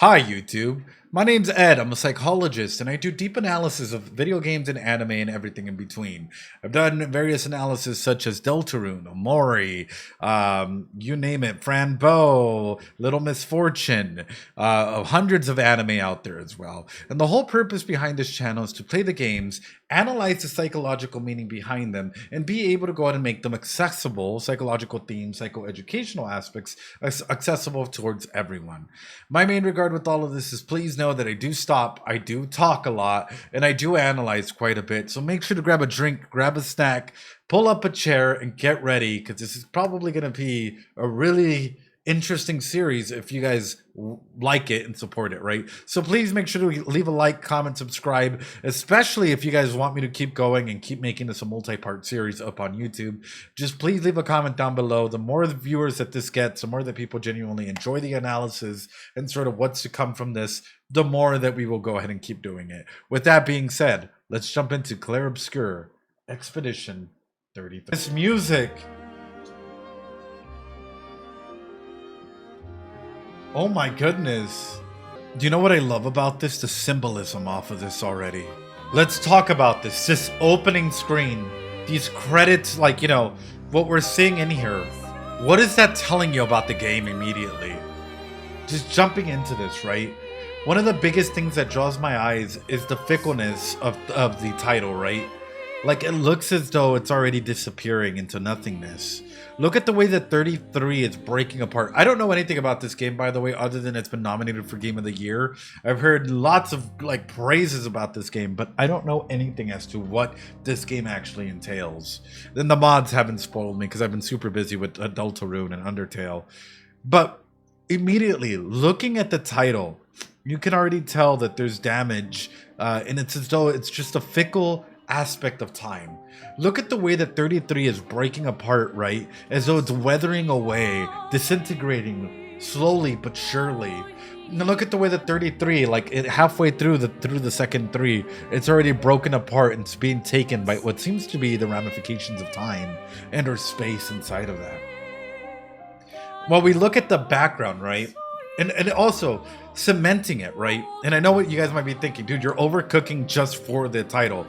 Hi, YouTube. My name's Ed. I'm a psychologist, and I do deep analysis of video games and anime and everything in between. I've done various analysis such as Deltarune, Omori, you name it, Fran Bow, Little Misfortune, of hundreds of anime out there as well. And the whole purpose behind this channel is to play the games, analyze the psychological meaning behind them, and be able to go out and make them accessible, psychological themes, psychoeducational aspects, accessible towards everyone. My main regard with all of this is please know that I do stop, I do talk a lot, and I do analyze quite a bit. So make sure to grab a drink, grab a snack, pull up a chair, and get ready because this is probably going to be a really interesting series if you guys like it and support it, right? So please make sure to leave a like, comment, subscribe, especially if you guys want me to keep going and keep making this a multi-part series up on YouTube. Just please leave a comment down below. The more the viewers that this gets, the more that people genuinely enjoy the analysis and sort of what's to come from this, the more that we will go ahead and keep doing it. With that being said, let's jump into Clair Obscur Expedition 33. This music, oh my goodness. Do you know what I love about this? The symbolism off of this already. Let's talk about this. This opening screen, these credits, like, you know, what we're seeing in here. What is that telling you about the game immediately? Just jumping into this, right? One of the biggest things that draws my eyes is the fickleness of the title, right? Like, it looks as though it's already disappearing into nothingness. Look at the way that 33 is breaking apart. I don't know anything about this game, by the way, other than it's been nominated for Game of the Year. I've heard lots of like praises about this game, but I don't know anything as to what this game actually entails. Then the mods haven't spoiled me because I've been super busy with Deltarune and Undertale. But immediately, looking at the title, you can already tell that there's damage, and it's as though it's just a fickle aspect of time. Look at the way that 33 is breaking apart, right? As though it's weathering away, disintegrating slowly but surely. Now look at the way that 33, like halfway through the second three, it's already broken apart and it's being taken by what seems to be the ramifications of time and or space inside of that. Well, we look at the background, right? And also cementing it, right? And I know what you guys might be thinking, dude, you're overcooking just for the title.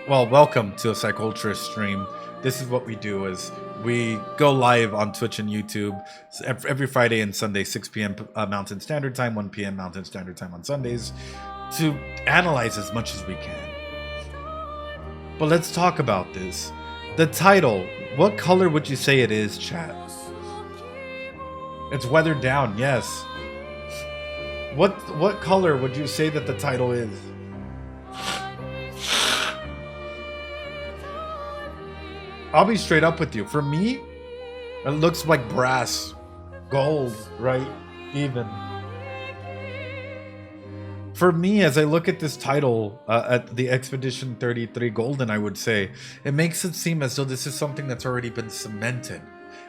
Well, welcome to a Psyculturist stream. This is what we do is we go live on Twitch and YouTube every Friday and Sunday, 6 p.m. Mountain Standard Time, 1 p.m. Mountain Standard Time on Sundays to analyze as much as we can. But let's talk about this. The title, what color would you say it is, chat? It's weathered down, yes. What color would you say that the title is? I'll be straight up with you. For me, it looks like brass, gold, right? Even. For me, as I look at this title, at the Expedition 33 Golden, I would say, it makes it seem as though this is something that's already been cemented.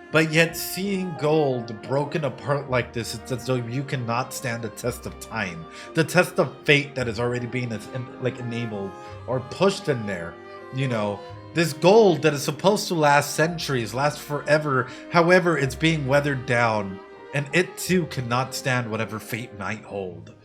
But yet seeing gold broken apart like this, it's as though you cannot stand the test of time. The test of fate that is already being like enabled or pushed in there, you know. This gold that is supposed to last centuries, last forever, however, it's being weathered down, and it too cannot stand whatever fate might hold.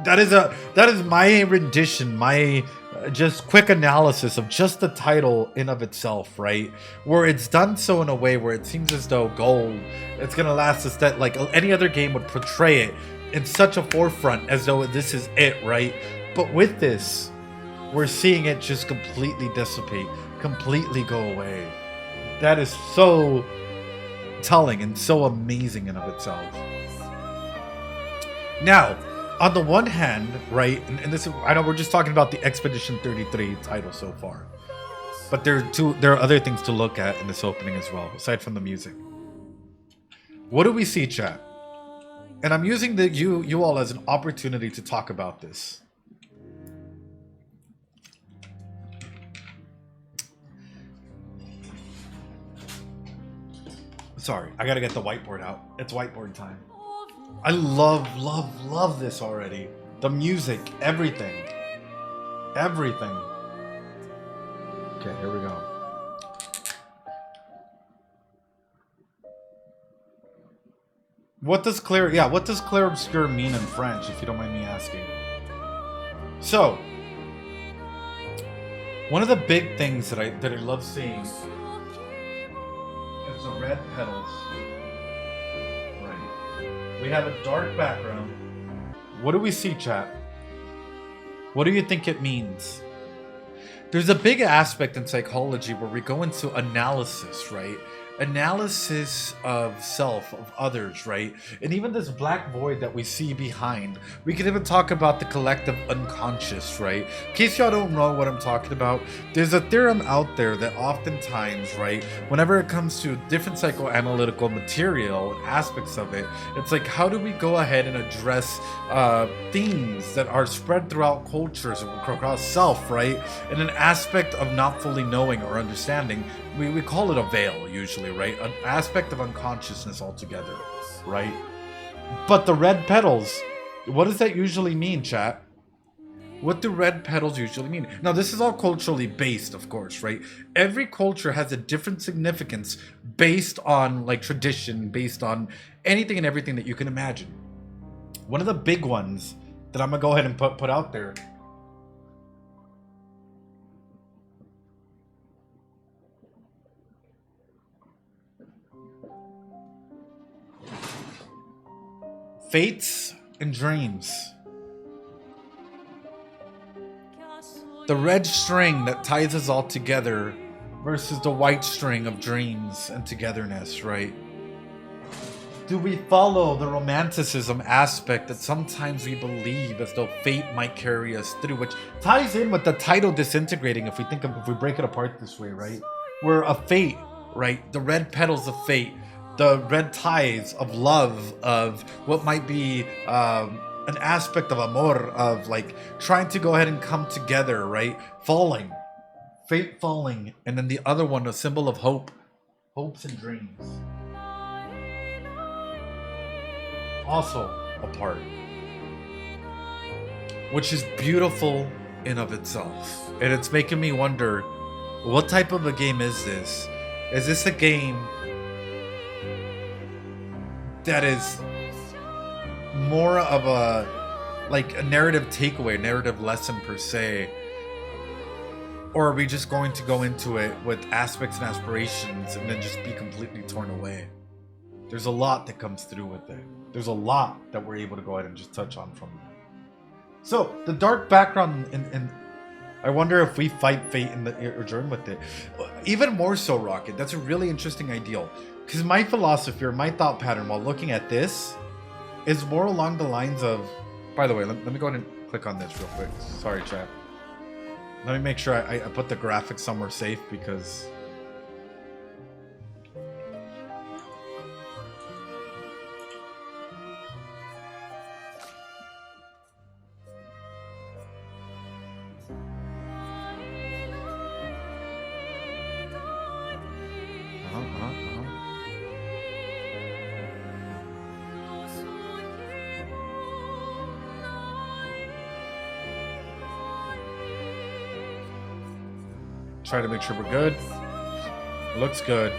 That is my rendition, my just quick analysis of just the title in of itself, right? Where it's done so in a way where it seems as though gold, it's gonna last us that like any other game would portray it in such a forefront as though this is it, right? But with this, we're seeing it just completely dissipate, completely go away. That is so telling and so amazing in of itself. Now, on the one hand, right, and this is, I know we're just talking about the Expedition 33 title so far, but there are other things to look at in this opening as well, aside from the music. What do we see, chat? And I'm using you all as an opportunity to talk about this. Sorry, I gotta get the whiteboard out. It's whiteboard time. I love this already. The music, everything. Everything. Okay, here we go. what does Clair Obscur mean in French, if you don't mind me asking? So, one of the big things that I love seeing is the red petals. Right. We have a dark background. What do we see, chat? What do you think it means? There's a big aspect in psychology where we go into analysis, right? Analysis of self, of others, right? And even this black void that we see behind. We can even talk about the collective unconscious, right? In case y'all don't know what I'm talking about, there's a theorem out there that oftentimes, right, whenever it comes to different psychoanalytical material and aspects of it, it's like, how do we go ahead and address themes that are spread throughout cultures across self, right? And an aspect of not fully knowing or understanding, we call it a veil usually, right? An aspect of unconsciousness altogether, right? But the red petals, what does that usually mean, chat? What do red petals usually mean? Now, this is all culturally based, of course, right? Every culture has a different significance based on like tradition, based on anything and everything that you can imagine. One of the big ones that I'm gonna go ahead and put out there, fates and dreams. The red string that ties us all together versus the white string of dreams and togetherness, right? Do we follow the romanticism aspect that sometimes we believe as though fate might carry us through, which ties in with the title disintegrating if we break it apart this way, right? We're a fate, right? The red petals of fate, the red ties of love, of what might be an aspect of amor, of like trying to go ahead and come together, right? Falling, fate falling, and then the other one, a symbol of hope, hopes and dreams. Also apart, which is beautiful in of itself. And it's making me wonder, what type of a game is this? Is this a game that is more of a like a narrative takeaway, narrative lesson per se? Or are we just going to go into it with aspects and aspirations and then just be completely torn away? There's a lot that comes through with it. There's a lot that we're able to go ahead and just touch on from that. So the dark background, and I wonder if we fight fate in the or journey with it. Even more so, Rocket. That's a really interesting ideal. Because my philosophy or my thought pattern while looking at this is more along the lines of. By the way, let me go ahead and click on this real quick. Sorry, chat. Let me make sure I put the graphics somewhere safe because. Try to make sure we're good. Looks good.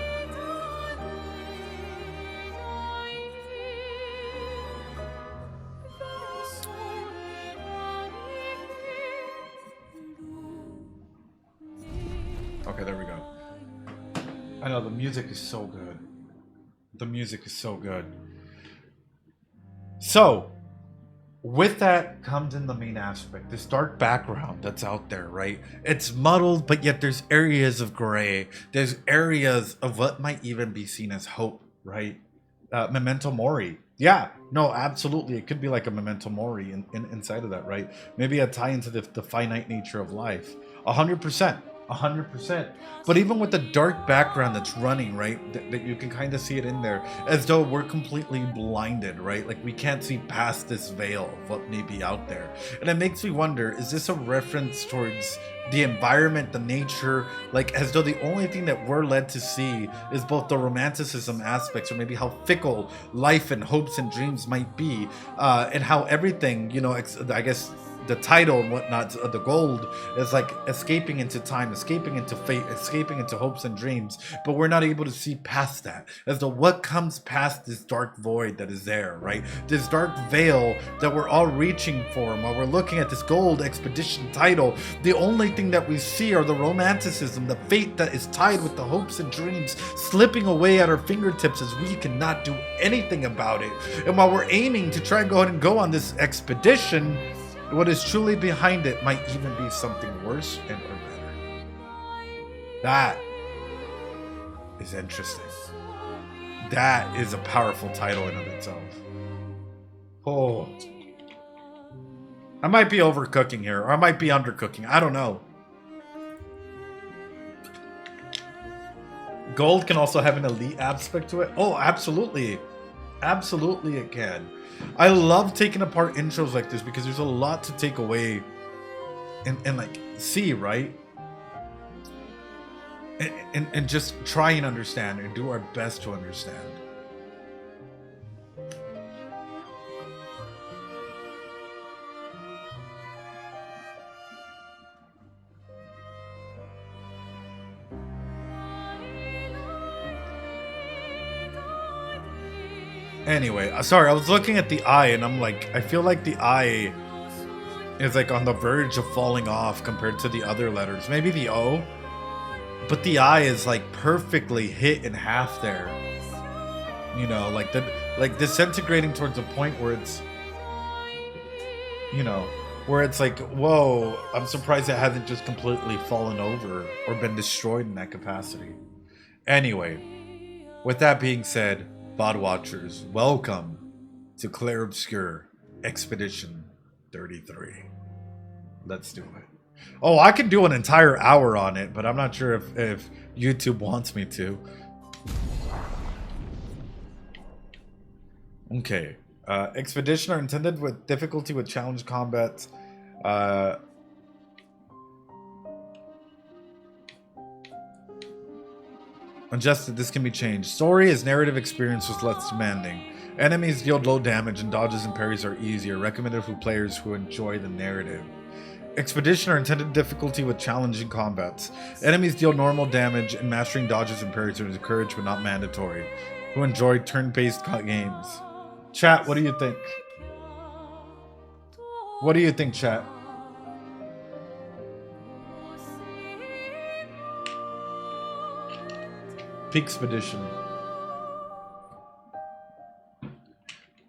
Okay, there we go. I know the music is so good. The music is so good. So, with that comes in the main aspect, this dark background that's out there, right? It's muddled, but yet there's areas of gray. There's areas of what might even be seen as hope, right? Memento mori. Yeah, no, absolutely. It could be like a memento mori inside of that, right? Maybe a tie into the finite nature of life. 100%. 100%. But even with the dark background that's running, right, that you can kind of see it in there, as though we're completely blinded, right? Like we can't see past this veil of what may be out there. And it makes me wonder, is this a reference towards the environment, the nature, like as though the only thing that we're led to see is both the romanticism aspects, or maybe how fickle life and hopes and dreams might be, and how everything, you know, I guess the title and whatnot of the gold is like escaping into time, escaping into fate, escaping into hopes and dreams, but we're not able to see past that as to what comes past this dark void that is there, right? This dark veil that we're all reaching for. And while we're looking at this gold expedition title, the only thing that we see are the romanticism, the fate that is tied with the hopes and dreams slipping away at our fingertips as we cannot do anything about it. And while we're aiming to try and go ahead and go on this expedition, what is truly behind it might even be something worse and or better. That is interesting. That is a powerful title in of itself. Oh, I might be overcooking here, or I might be undercooking. I don't know. Gold can also have an elite aspect to it. Oh, absolutely. Absolutely it can. I love taking apart intros like this because there's a lot to take away and like see, right? And just try and understand and do our best to understand. Anyway, sorry, I was looking at the eye and I'm like, I feel like the eye is like on the verge of falling off compared to the other letters. Maybe the O, but the I is like perfectly hit in half there. You know, like disintegrating towards a point where it's, you know, where it's like, whoa, I'm surprised it hasn't just completely fallen over or been destroyed in that capacity. Anyway, with that being said, Vod Watchers, welcome to Clair Obscur Expedition 33. Let's do it. Oh, I could do an entire hour on it, but I'm not sure if YouTube wants me to. Okay. Expedition are intended with difficulty with challenge combat. Adjusted, this can be changed. Story is narrative experience was less demanding. Enemies deal low damage and dodges and parries are easier. Recommended for players who enjoy the narrative. Expedition are intended difficulty with challenging combats. Enemies deal normal damage and mastering dodges and parries are encouraged but not mandatory. Who enjoy turn-based games. Chat, what do you think? What do you think, chat? Peakspedition.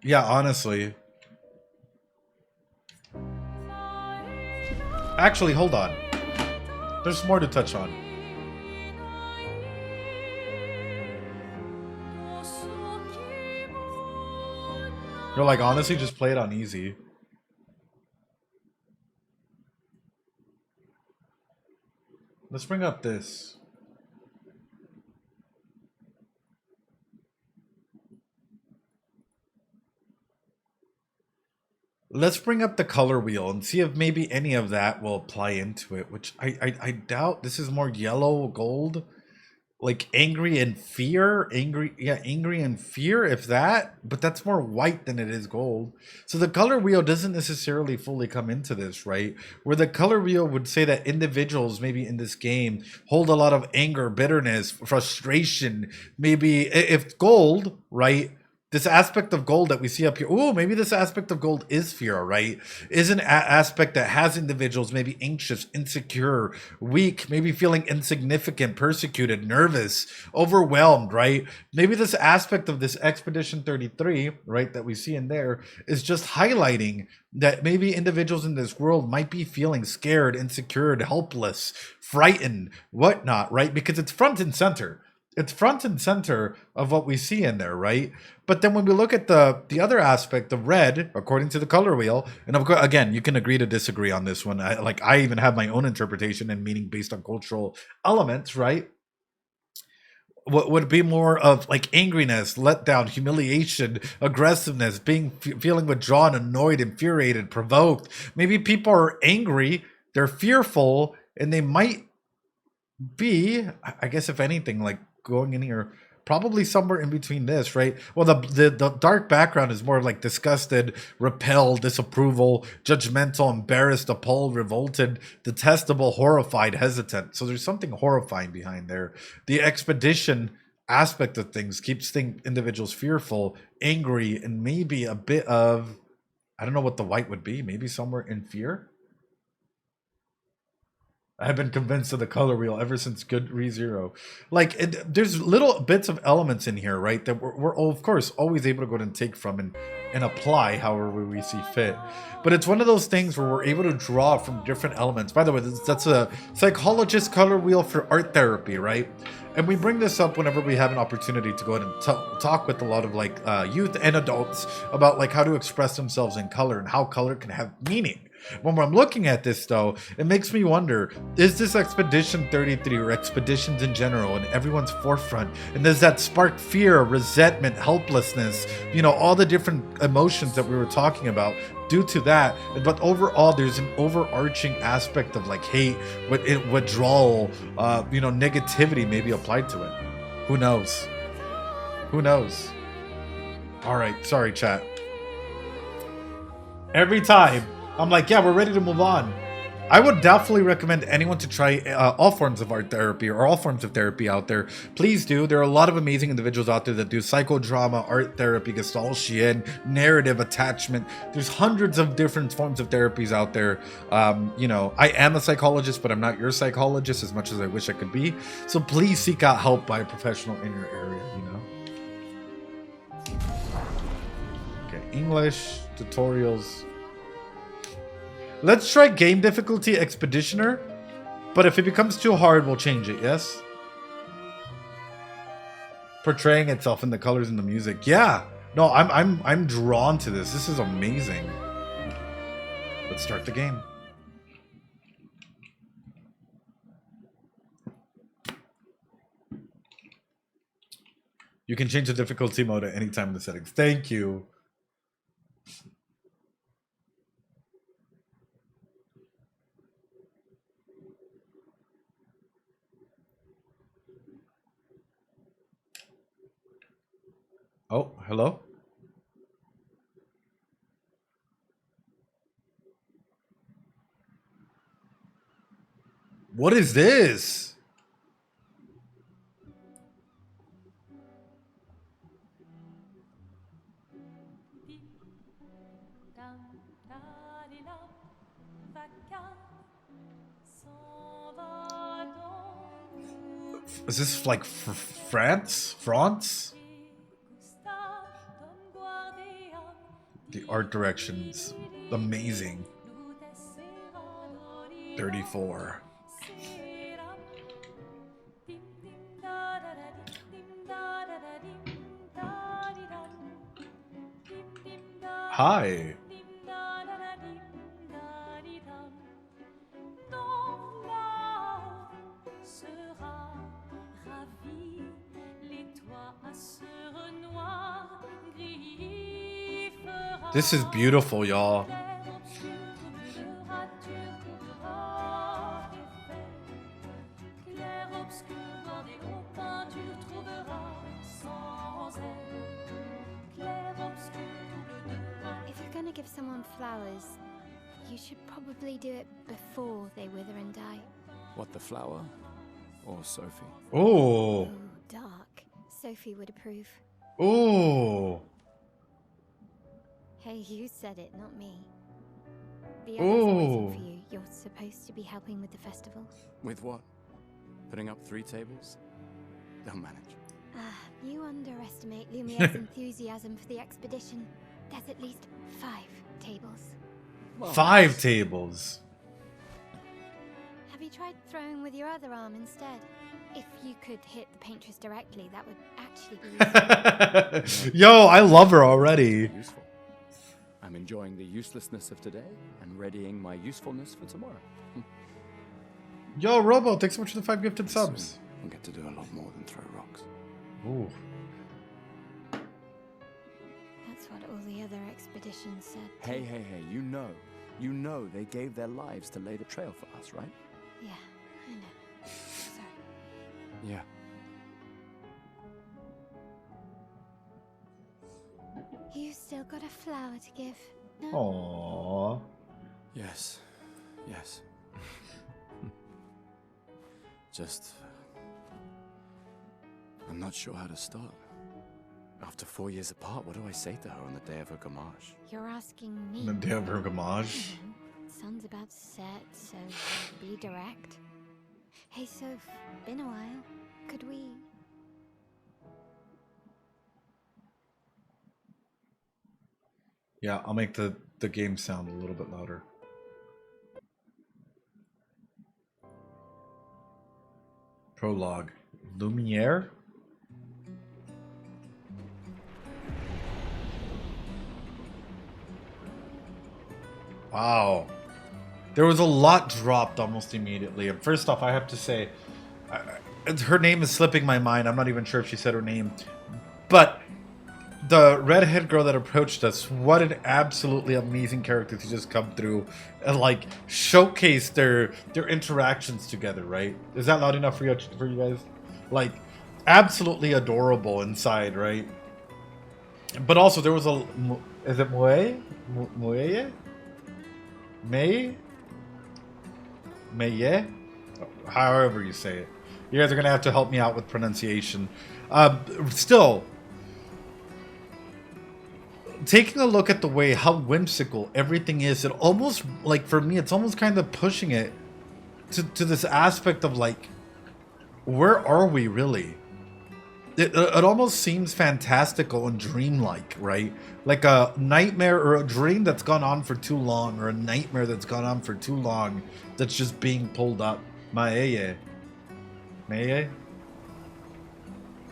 Yeah, honestly. Actually, hold on. There's more to touch on. You're like, honestly, just play it on easy. Let's bring up this. Let's bring up the color wheel and see if maybe any of that will apply into it, which I doubt. This is more yellow gold, like angry and fear, angry and fear, if that, but that's more white than it is gold. So the color wheel doesn't necessarily fully come into this, right? Where the color wheel would say that individuals maybe in this game hold a lot of anger, bitterness, frustration, maybe if gold, right? This aspect of gold that we see up here, oh, maybe this aspect of gold is fear, right? Is an aspect that has individuals maybe anxious, insecure, weak, maybe feeling insignificant, persecuted, nervous, overwhelmed, right? Maybe this aspect of this Expedition 33, right, that we see in there is just highlighting that maybe individuals in this world might be feeling scared, insecure, helpless, frightened, whatnot, right? Because it's front and center. It's front and center of what we see in there, right? But then when we look at the other aspect, the red, according to the color wheel, and of course, again, you can agree to disagree on this one. I even have my own interpretation and meaning based on cultural elements, right? What would be more of like angriness, letdown, humiliation, aggressiveness, feeling withdrawn, annoyed, infuriated, provoked. Maybe people are angry, they're fearful, and they might be, I guess if anything, like going in here, probably somewhere in between this, right? Well, the dark background is more like disgusted, repelled, disapproval, judgmental, embarrassed, appalled, revolted, detestable, horrified, hesitant. So there's something horrifying behind there. The expedition aspect of things keeps individuals fearful, angry, and maybe a bit of, I don't know what the white would be, maybe somewhere in fear. I've been convinced of the color wheel ever since Good ReZero. Like, there's little bits of elements in here, right, that we're of course always able to go and take from and apply however we see fit. But it's one of those things where we're able to draw from different elements. By the way, that's a Psychologist color wheel for art therapy, right? And we bring this up whenever we have an opportunity to go ahead and talk with a lot of like youth and adults about like how to express themselves in color and how color can have meaning. When I'm looking at this, though, it makes me wonder, is this Expedition 33 or expeditions in general in everyone's forefront? And does that spark fear, resentment, helplessness, you know, all the different emotions that we were talking about due to that? But overall, there's an overarching aspect of like hate, withdrawal, you know, negativity maybe applied to it. Who knows? Who knows? All right. Sorry, chat. Every time I'm like, yeah, we're ready to move on. I would definitely recommend anyone to try all forms of art therapy or all forms of therapy out there. Please do. There are a lot of amazing individuals out there that do psychodrama, art therapy, gestaltian, narrative attachment. There's hundreds of different forms of therapies out there. You know, I am a psychologist, but I'm not your psychologist as much as I wish I could be. So please seek out help by a professional in your area, you know. Okay, English, tutorials. Let's try game difficulty Expeditioner, but if it becomes too hard, we'll change it, yes? Portraying itself in the colors and the music. Yeah. No, I'm drawn to this. This is amazing. Let's start the game. You can change the difficulty mode at any time in the settings. Thank you. Oh, hello? What is this? Is this like France? France? The art direction's amazing. 34. Hi. This is beautiful, y'all. If you're gonna give someone flowers, you should probably do it before they wither and die. What, the flower? Or Sophie? Oh. Ooh, dark. Sophie would approve. Oh. Hey, you said it, not me. The others are waiting for you. You're supposed to be helping with the festival. With what? Putting up 3 tables? They'll manage. You underestimate Lumiere's enthusiasm for the expedition. There's at least 5 tables. Well, 5 tables. Have you tried throwing with your other arm instead? If you could hit the paintress directly, that would actually be useful. Yo, I love her already. Useful. I'm enjoying the uselessness of today and readying my usefulness for tomorrow. Yo, Robo, thanks so much for the 5 gifted subs. Soon I'll get to do a lot more than throw rocks. Ooh. That's what all the other expeditions said. Hey, you know they gave their lives to lay the trail for us, right? Yeah, I know. Sorry. Yeah. You still got a flower to give, no? Aww. Yes. Yes. Just... I'm not sure how to start. After 4 years apart, what do I say to her on the day of her Gommage? You're asking me. The day of her Gommage. Sun's about to set, so be direct. Hey, Soph, been a while. Could we... Yeah, I'll make the game sound a little bit louder. Prologue. Lumiere? Wow. There was a lot dropped almost immediately. And first off, I have to say, her name is slipping my mind. I'm not even sure if she said her name. But the redhead girl that approached us, what an absolutely amazing character to just come through and like showcase their interactions together, right? Is that loud enough for you guys? Like, absolutely adorable inside, right? But also there was a... Is it Moe? Moe? May? Maye? However you say it. You guys are going to have to help me out with pronunciation. Still, taking a look at the way how whimsical everything is, it almost, like for me, it's almost kind of pushing it to this aspect of like, where are we really? It almost seems fantastical and dreamlike, right? Like a nightmare or a dream that's gone on for too long, or a nightmare that's gone on for too long that's just being pulled up. Maeye. Maeye?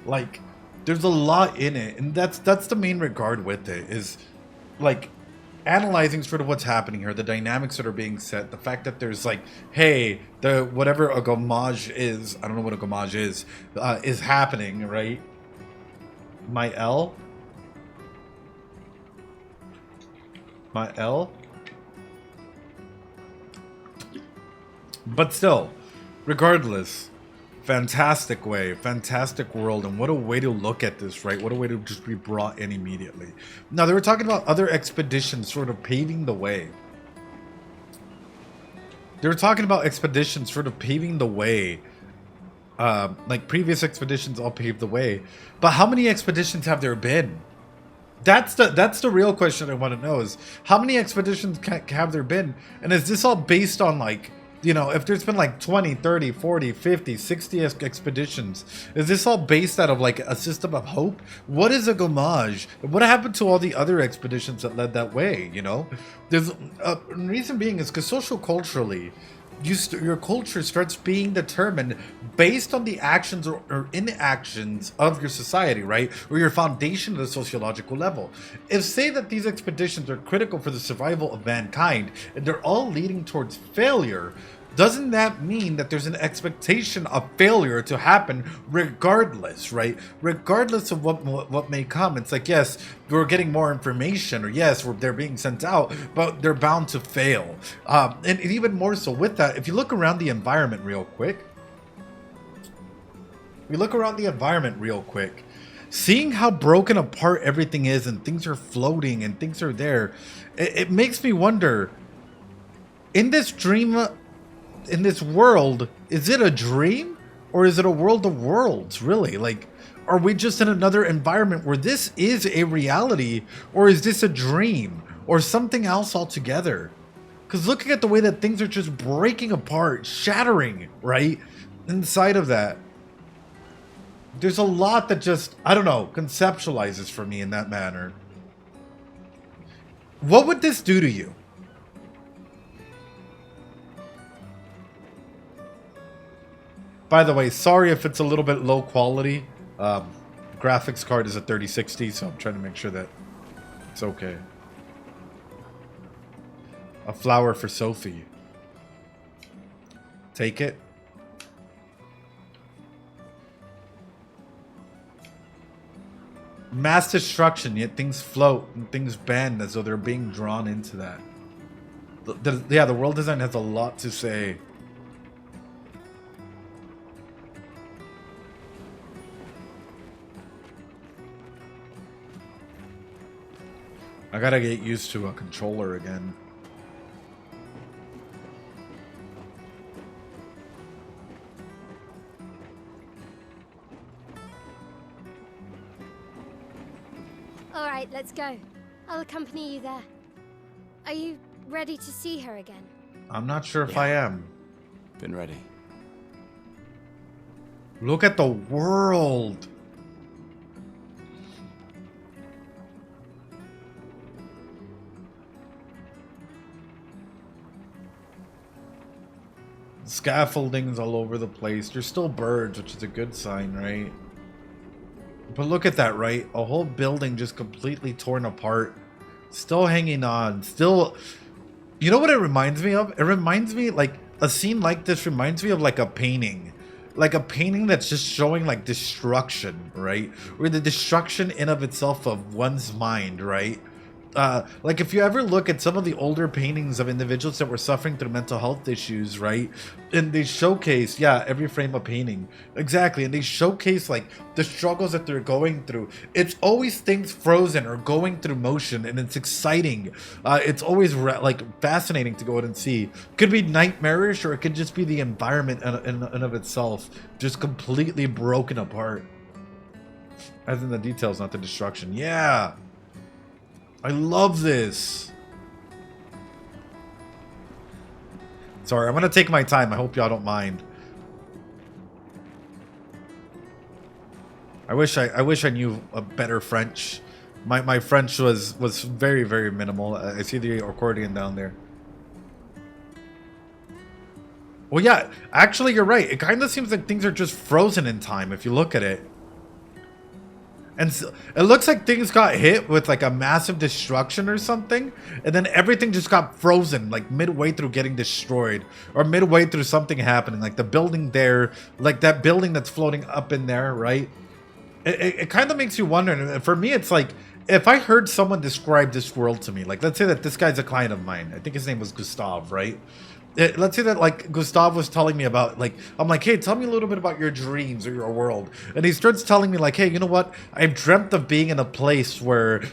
Like, there's a lot in it, and that's the main regard with it, is like analyzing sort of what's happening here, the dynamics that are being set, the fact that there's like, hey, the whatever a Gommage is, I don't know what a Gommage is happening, right? My L? But still, regardless, fantastic way, fantastic world, and what a way to look at this, right? What a way to just be brought in immediately. Now, they were talking about other expeditions sort of paving the way. They were talking about expeditions sort of paving the way. Like previous expeditions all paved the way. But how many expeditions have there been? That's the real question I want to know, is how many expeditions have there been? And is this all based on like, you know, if there's been like 20, 30, 40, 50, 60 expeditions, is this all based out of like a system of hope? What is a Gommage? What happened to all the other expeditions that led that way, you know? There's a reason being is because social culturally, your culture starts being determined based on the actions or inactions of your society, right? Or your foundation at a sociological level. If say that these expeditions are critical for the survival of mankind and they're all leading towards failure, doesn't that mean that there's an expectation of failure to happen regardless, right? Regardless of what may come. It's like, yes, we're getting more information, or yes, they're being sent out, but they're bound to fail. And even more so with that, if you look around the environment real quick, seeing how broken apart everything is and things are floating and things are there, it makes me wonder, in this dream... in this world, is it a dream or is it a world of worlds, really? Like, are we just in another environment where this is a reality, or is this a dream or something else altogether? Because looking at the way that things are just breaking apart, shattering, right? Inside of that, there's a lot that just, I don't know, conceptualizes for me in that manner. What would this do to you? By the way, sorry if it's a little bit low quality. Graphics card is a 3060, so I'm trying to make sure that it's okay. A flower for Sophie. Take it. Mass destruction, yet things float and things bend as though they're being drawn into that. Yeah, the world design has a lot to say. I gotta get used to a controller again. All right, let's go. I'll accompany you there. Are you ready to see her again? I'm not sure if I am. Been ready. Look at the world. Scaffoldings all over the place. There's still birds, which is a good sign, right? But look at that, right? A whole building just completely torn apart. Still hanging on. Still... You know what it reminds me of? It reminds me, like, a scene like this reminds me of, like, a painting. Like a painting that's just showing, like, destruction, right? Or the destruction in of itself of one's mind, right? Like if you ever look at some of the older paintings of individuals that were suffering through mental health issues, right? And they showcase, yeah, every frame of painting. Exactly. And they showcase like the struggles that they're going through. It's always things frozen or going through motion, and it's exciting. It's always like fascinating to go out and see. Could be nightmarish, or it could just be the environment in of itself just completely broken apart. As in the details, not the destruction. Yeah. I love this. Sorry, I'm gonna take my time. I hope y'all don't mind. I wish I knew a better French. My French was very, very minimal. I see the accordion down there. Well, yeah, actually you're right. It kind of seems like things are just frozen in time if you look at it. And so, it looks like things got hit with like a massive destruction or something, and then everything just got frozen like midway through getting destroyed, or midway through something happening, like the building there, like that building that's floating up in there, right? It kind of makes you wonder. And for me, it's like, if I heard someone describe this world to me, like let's say that this guy's a client of mine. I think his name was Gustav, right? Let's say that like Gustav was telling me about, like, I'm like, hey, tell me a little bit about your dreams or your world. And he starts telling me like, hey, you know what? I've dreamt of being in a place where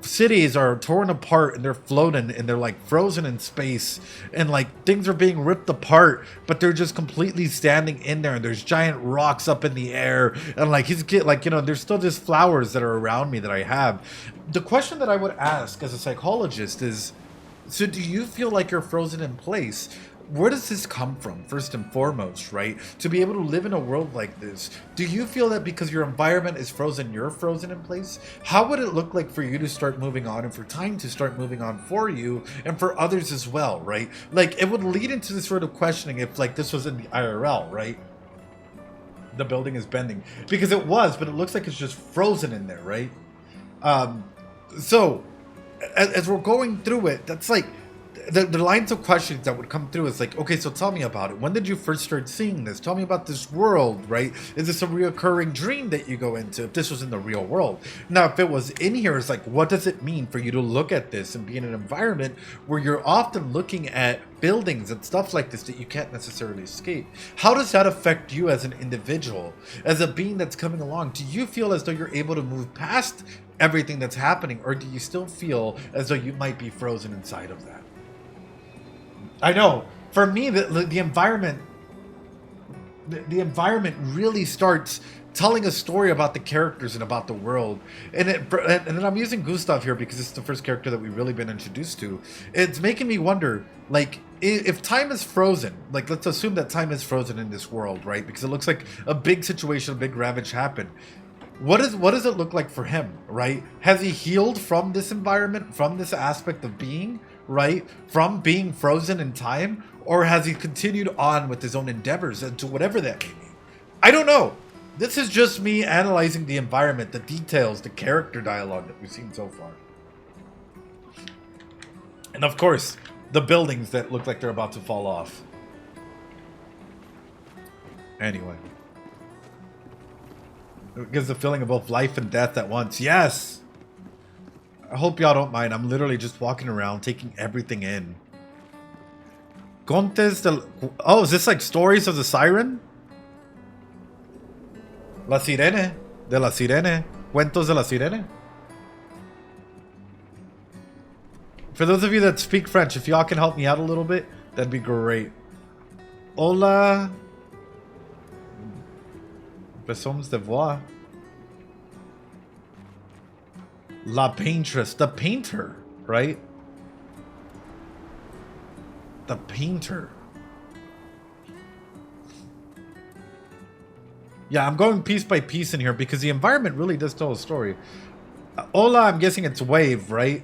cities are torn apart and they're floating and they're like frozen in space, and like things are being ripped apart, but they're just completely standing in there, and there's giant rocks up in the air, and like like, you know, there's still just flowers that are around me that I have. The question that I would ask as a psychologist is, so do you feel like you're frozen in place? Where does this come from, first and foremost, right? To be able to live in a world like this, do you feel that because your environment is frozen, you're frozen in place? How would it look like for you to start moving on, and for time to start moving on for you and for others as well, right? Like, it would lead into this sort of questioning if like this was in the IRL, right? The building is bending. Because it was, but it looks like it's just frozen in there, right? So as we're going through it, that's like the lines of questions that would come through is like, okay, so tell me about it. When did you first start seeing this? Tell me about this world, right? Is this a reoccurring dream that you go into if this was in the real world? Now, if it was in here, it's like, what does it mean for you to look at this and be in an environment where you're often looking at buildings and stuff like this that you can't necessarily escape? How does that affect you as an individual, as a being that's coming along? Do you feel as though you're able to move past everything that's happening, or do you still feel as though you might be frozen inside of that? I know, for me, the environment, the environment really starts telling a story about the characters and about the world. And then I'm using Gustav here because it's the first character that we've really been introduced to. It's making me wonder, like, if time is frozen, like, let's assume that time is frozen in this world, right? Because it looks like a big situation, a big ravage happened. What does it look like for him, right? Has he healed from this environment, from this aspect of being, right? From being frozen in time? Or has he continued on with his own endeavors into whatever that may be? I don't know. This is just me analyzing the environment, the details, the character dialogue that we've seen so far. And of course, the buildings that look like they're about to fall off. Anyway. It gives the feeling of both life and death at once. Yes! I hope y'all don't mind. I'm literally just walking around, taking everything in. Contes del... Oh, is this like Stories of the Siren? La Sirene. De la Sirene. Cuentos de la Sirene. For those of you that speak French, if y'all can help me out a little bit, that'd be great. Hola. Besoms de voir. La paintress. The painter, right? The painter. Yeah, I'm going piece by piece in here because the environment really does tell a story. Hola, I'm guessing it's wave, right?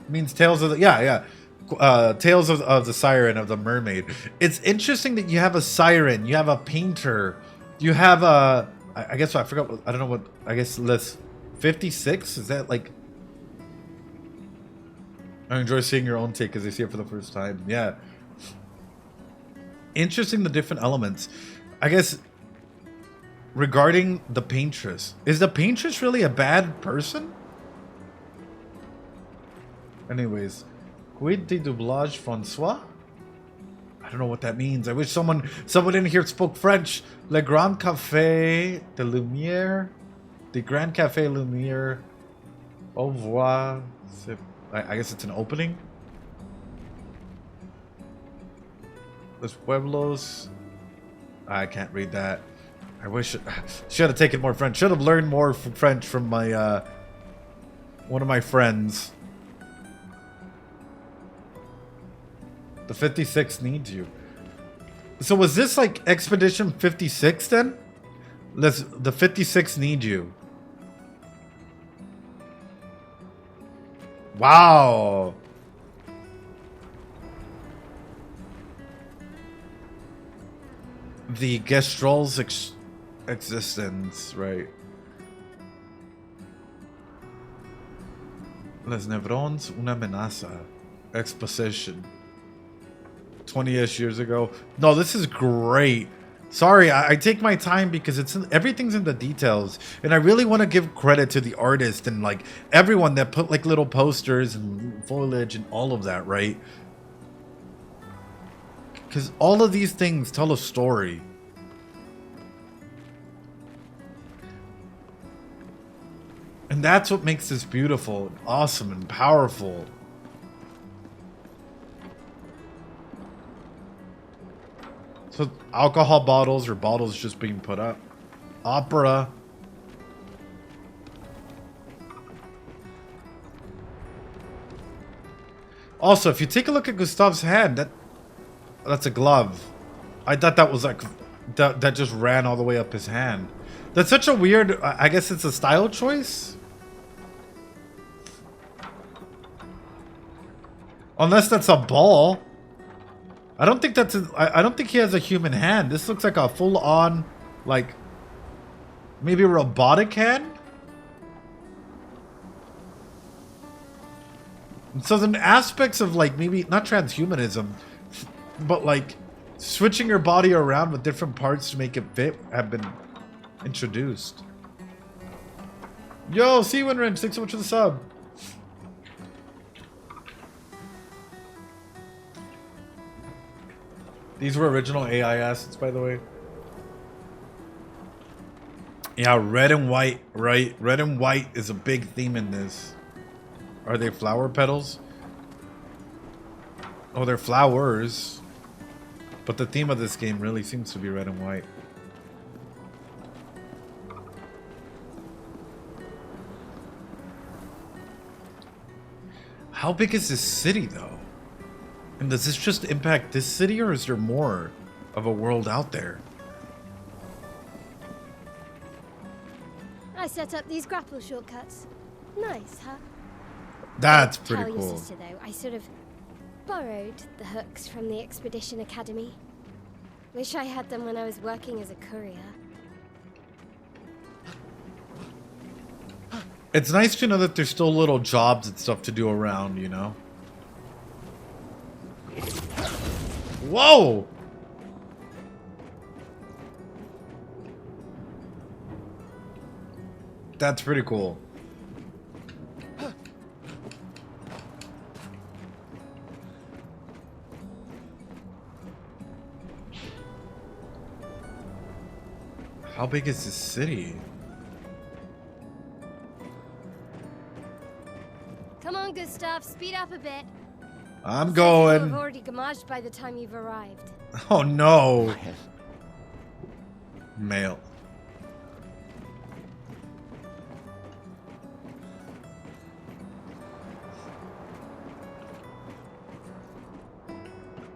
Means tales of the... Yeah. Tales of the siren, of the mermaid. It's interesting that you have a siren, you have a painter, you have a... I guess I forgot what... I don't know what... I guess list 56? Is that like... I enjoy seeing your own take because I see it for the first time. Yeah. Interesting, the different elements. I guess regarding the paintress, is the paintress really a bad person? Anyways, quid de doublage Francois? I don't know what that means. I wish someone in here spoke French. Le Grand Café de Lumière, the Grand Café Lumière. Au revoir. I guess it's an opening. Los Pueblos. I can't read that. I wish should have taken more French. Should have learned more French from my one of my friends. The 56 needs you. So was this like Expedition 56 then? The 56 need you. Wow. The Gestrol's existence, right? Les Nevrons una amenaza. Exposition. 20-ish years ago. No, this is great. Sorry, I take my time because everything's in the details, and I really want to give credit to the artist and like everyone that put like little posters and foliage and all of that, right? Because all of these things tell a story. And that's what makes this beautiful, and awesome, and powerful. So alcohol bottles or bottles just being put up. Opera. Also, if you take a look at Gustave's hand, that's a glove. I thought that was like that just ran all the way up his hand. That's such a weird, I guess it's a style choice. Unless that's a ball. I don't think that's I don't think he has a human hand. This looks like a full-on, like, maybe robotic hand? So then aspects of, like, maybe, not transhumanism, but, like, switching your body around with different parts to make it fit have been introduced. Yo, see you, Winren. Thanks so much for the sub. These were original AI assets, by the way. Yeah, red and white, right? Red and white is a big theme in this. Are they flower petals? Oh, they're flowers. But the theme of this game really seems to be red and white. How big is this city, though? And does this just impact this city, or is there more of a world out there? I set up these grapple shortcuts. Nice, huh? That's pretty Tell cool. your sister, though, I sort of borrowed the hooks from the Expedition Academy. Wish I had them when I was working as a courier. It's nice to know that there's still little jobs and stuff to do around, you know? Whoa! That's pretty cool. How big is this city? Come stuff. Speed up a bit. I'm I've going. already gommaged by the time you've arrived. Oh no. My head. Mail.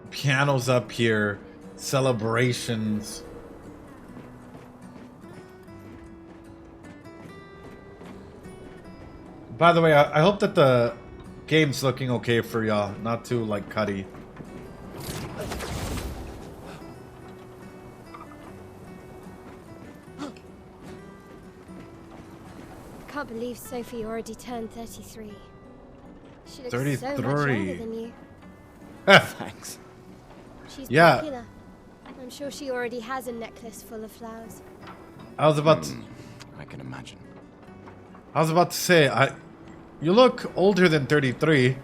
Pianos up here. Celebrations. By the way, I hope that the game's looking okay for y'all. Not too, like, cutty. Can't believe Sophie already turned 33. She looks 33. so much younger than you. Thanks. She's Yeah. popular. I'm sure she already has a necklace full of flowers. I was about to... I can imagine. I was about to say, you look older than 33.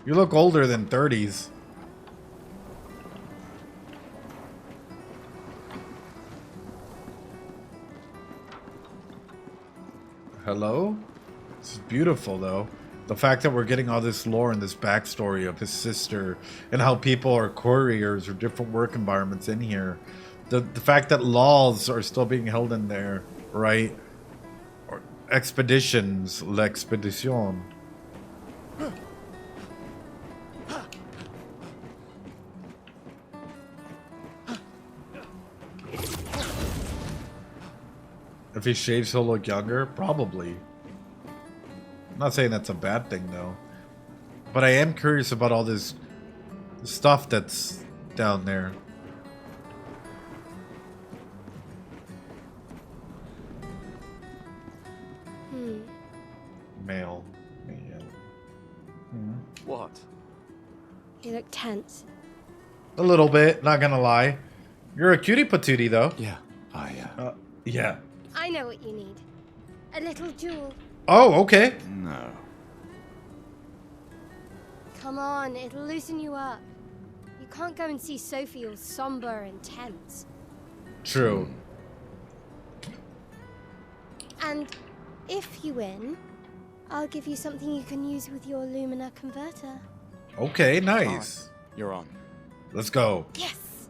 You look older than 30s. Hello? This is beautiful, though. The fact that we're getting all this lore and this backstory of his sister and how people are couriers or different work environments in here. The fact that laws are still being held in there, right? Or expeditions, l'expedition. If he shaves, he'll look younger? Probably. I'm not saying that's a bad thing, though. But I am curious about all this stuff that's down there. Male. What? You look tense. A little bit, not gonna lie. You're a cutie patootie, though. Yeah, Yeah. I know what you need. A little jewel. Oh, okay. No. Come on, it'll loosen you up. You can't go and see Sophie all somber and tense. True. And if you win, I'll give you something you can use with your Lumina converter. Okay, nice. You're on. Let's go. Yes!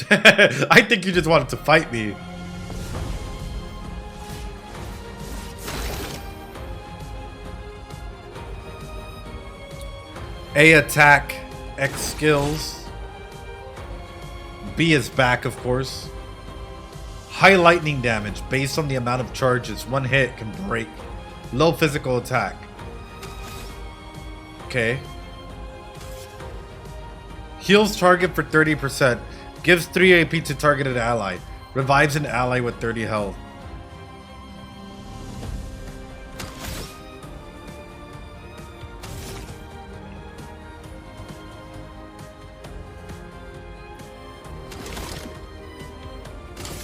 I think you just wanted to fight me. A attack, X skills. B is back, of course. High lightning damage based on the amount of charges. One hit can break. Low physical attack. Okay. Heals target for 30%. Gives 3 AP to targeted ally. Revives an ally with 30 health.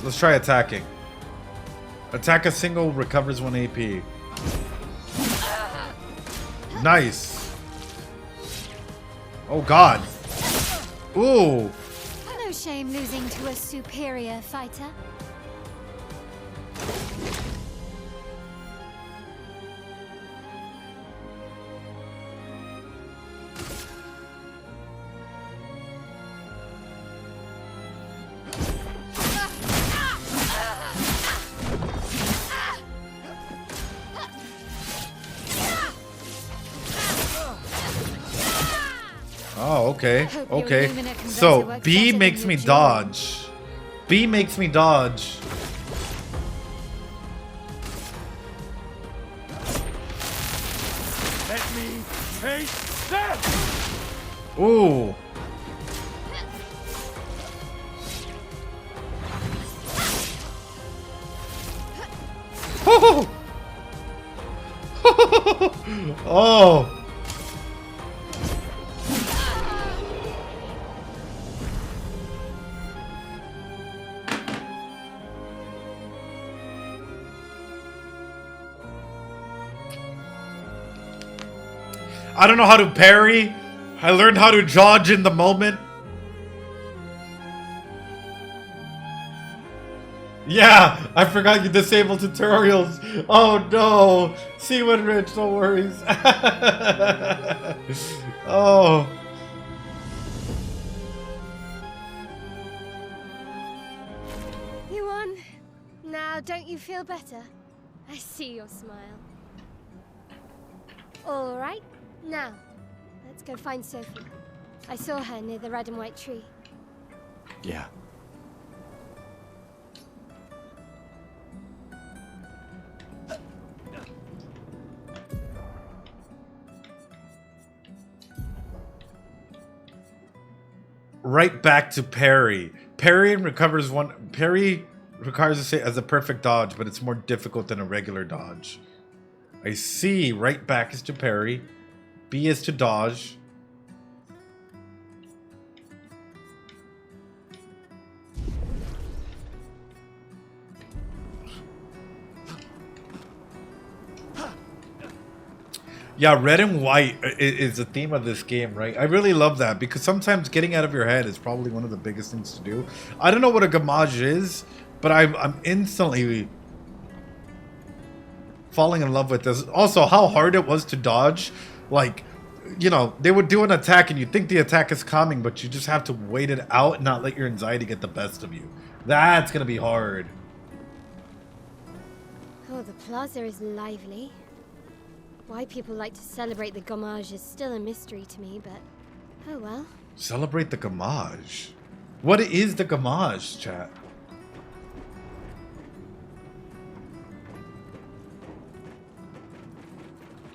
Let's try attacking. Attack a single, recovers 1 AP. Nice. Oh god. Ooh. No shame losing to a superior fighter. Oh, okay. Hope your Okay. Lumina converter So works B better than makes your me jewel. dodge. B makes me dodge. Let me face them! Ooh. Oh. I don't know how to parry. I learned how to dodge in the moment. Yeah, I forgot you disabled tutorials. Oh no. See when Rich, no worries. Oh. You won. Now, don't you feel better? I see your smile. All right. Now, let's go find Sophie. I saw her near the red and white tree. Yeah. Right back to parry. Parry requires the same as a perfect dodge, but it's more difficult than a regular dodge. I see. Right back is to parry. B is to dodge. Yeah, red and white is the theme of this game, right? I really love that because sometimes getting out of your head is probably one of the biggest things to do. I don't know what a Gommage is, but I'm instantly falling in love with this. Also, how hard it was to dodge. Like, you know, they would do an attack and you think the attack is coming, but you just have to wait it out and not let your anxiety get the best of you. That's going to be hard. Oh, the plaza is lively. Why people like to celebrate the Gommage is still a mystery to me, but oh well. Celebrate the Gommage. What is the Gommage, chat?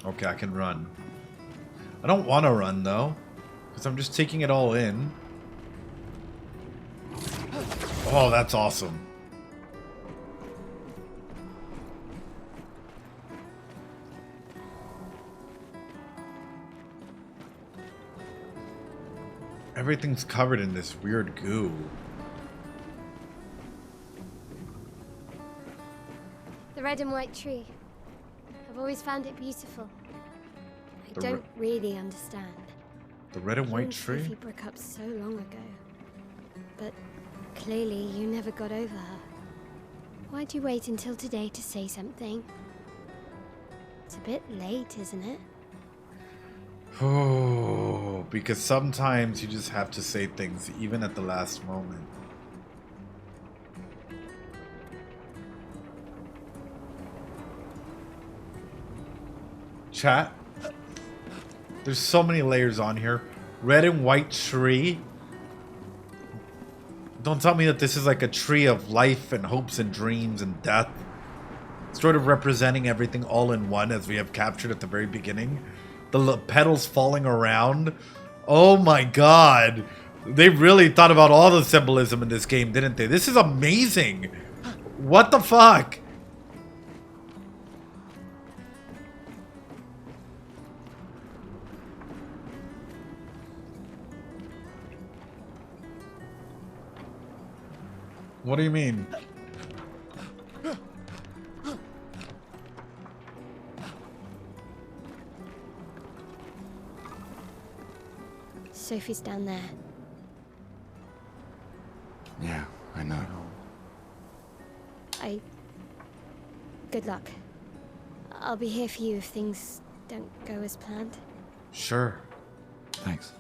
Okay, I can run. I don't want to run though, because I'm just taking it all in. Oh, that's awesome. Everything's covered in this weird goo. The red and white tree. I've always found it beautiful. I don't really understand. The red and white tree? Sophie broke up so long ago. But clearly you never got over her. Why'd you wait until today to say something? It's a bit late, isn't it? Oh, because sometimes you just have to say things even at the last moment. Chat, there's so many layers on here. Red and white tree. Don't tell me that this is like a tree of life and hopes and dreams and death. Sort of representing everything all in one as we have captured at the very beginning. The petals falling around. Oh my god. They really thought about all the symbolism in this game, didn't they? This is amazing. What the fuck? What do you mean? Sophie's down there. Yeah, I know. Good luck. I'll be here for you if things don't go as planned. Sure. Thanks.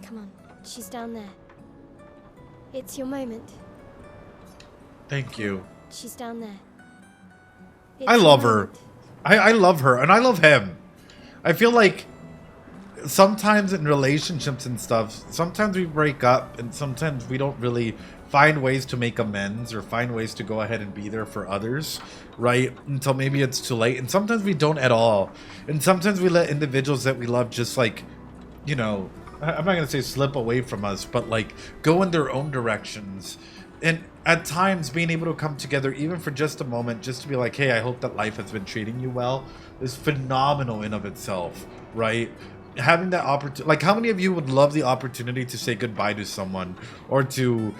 Come on, she's down there. It's your moment. Thank you. She's down there. I love her. I love her, and I love him. I feel like sometimes in relationships and stuff, sometimes we break up and sometimes we don't really find ways to make amends or find ways to go ahead and be there for others, right? Until maybe it's too late. And sometimes we don't at all. And sometimes we let individuals that we love just like, you know, I'm not going to say slip away from us, but like go in their own directions. And at times being able to come together, even for just a moment, just to be like, hey, I hope that life has been treating you well, is phenomenal in of itself, right? Having that opportunity, like how many of you would love the opportunity to say goodbye to someone or to,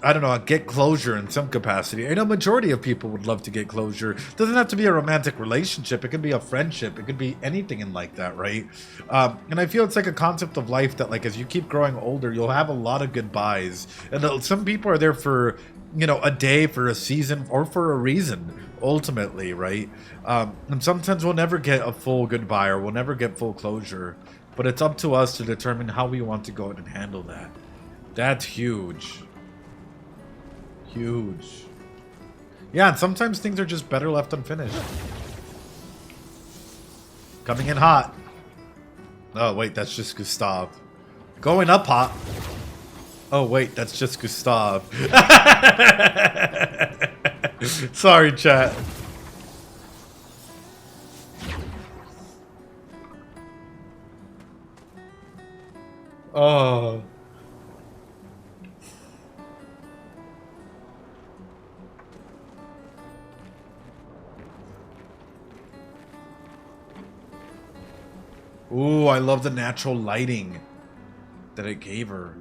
I don't know, get closure in some capacity? I know majority of people would love to get closure. It doesn't have to be a romantic relationship. It could be a friendship. It could be anything in like that, right? And I feel it's like a concept of life that like as you keep growing older, you'll have a lot of goodbyes. And some people are there for you know, a day, for a season, or for a reason, ultimately, right? And sometimes we'll never get a full goodbye, or we'll never get full closure, but it's up to us to determine how we want to go ahead and handle that. That's huge. Huge. Yeah, and sometimes things are just better left unfinished. Coming in hot. Oh, wait, that's just Gustav. Going up hot. Oh, wait, that's just Gustav. Sorry, chat. Oh. Ooh, I love the natural lighting that it gave her.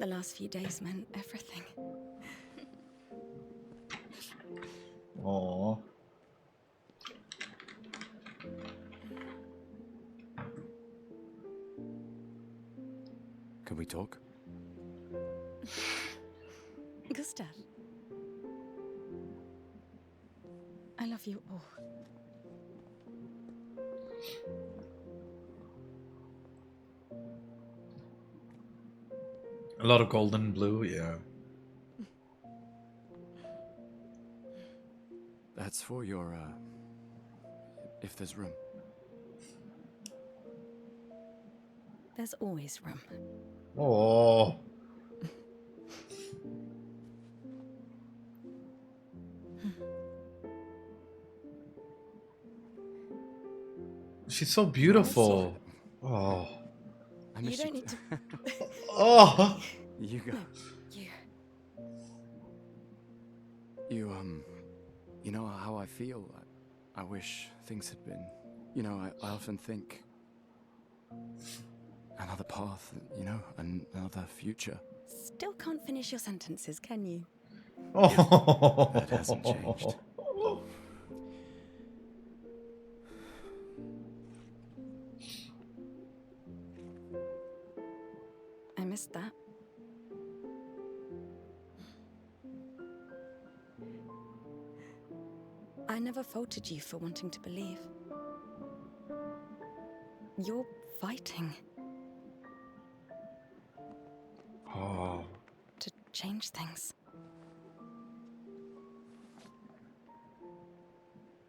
The last few days meant everything. Aww. Can we talk? Gustav. I love you all. A lot of golden blue, yeah. That's for your, if there's room. There's always room. Oh. She's so beautiful. Oh. I You miss don't need to... Oh. You go. You... You know how I feel? I wish things had been... You know, I often think... Another path, you know, another future. Still can't finish your sentences, can you? Oh. That hasn't changed. I missed that. I never faulted you for wanting to believe. You're fighting Oh. to change things.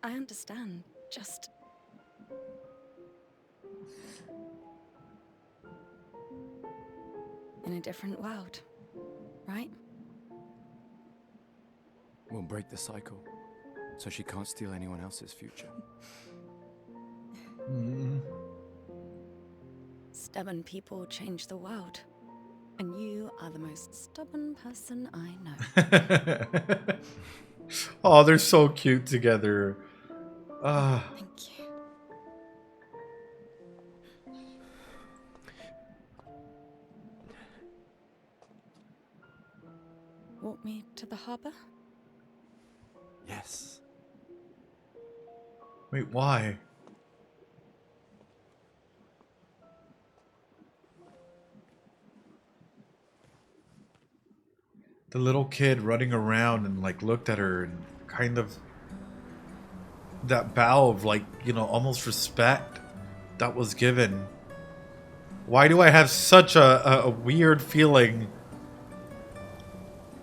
I understand, just... in a different world, right? We'll break the cycle, so she can't steal anyone else's future. Stubborn people change the world. And you are the most stubborn person I know. Oh, they're so cute together. Thank you. Walk me to the harbor? Yes. Wait, why? The little kid running around and like looked at her and kind of that bow of like, you know, almost respect that was given. Why do I have such a weird feeling?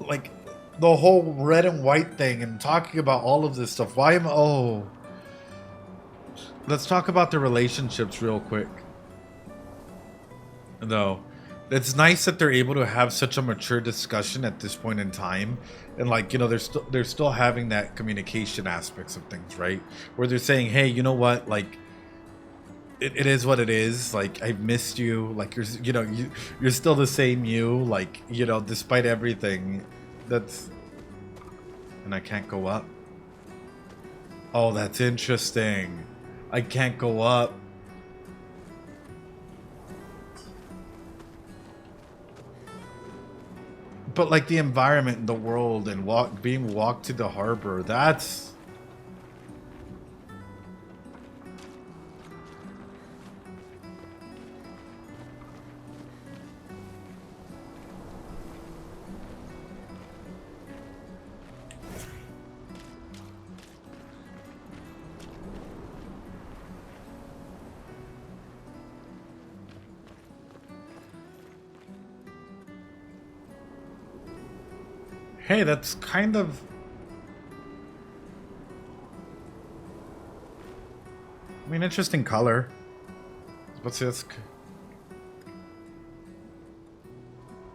Like the whole red and white thing and talking about all of this stuff. Why am let's talk about the relationships real quick. Though. It's nice that they're able to have such a mature discussion at this point in time, and like, you know, they're still having that communication aspects of things, right? Where they're saying, hey, you know what, like it is what it is. Like, I've missed you. Like, you're still the same you. Like, you know, despite everything. That's... And I can't go up. Oh, that's interesting. I can't go up. But like the environment and the world and being walked to the harbor, that's... Hey, that's kind of... I mean, interesting color. What's this?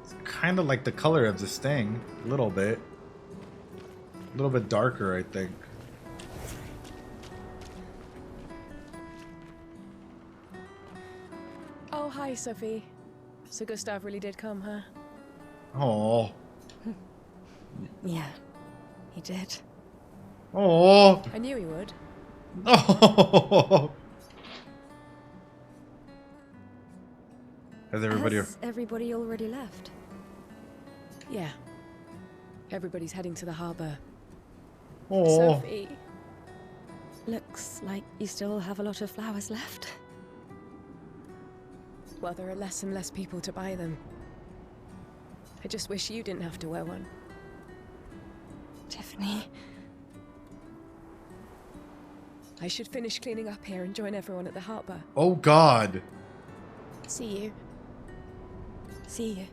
It's kind of like the color of this thing. A little bit. A little bit darker, I think. Oh, hi, Sophie. So Gustav really did come, huh? Oh. Yeah, he did. Oh. I knew he would. Oh. Has everybody already left? Yeah. Everybody's heading to the harbor. Oh. Sophie. Looks like you still have a lot of flowers left. Well, there are less and less people to buy them. I just wish you didn't have to wear one. Tiffany. I should finish cleaning up here and join everyone at the harbor. Oh God. See you. See you.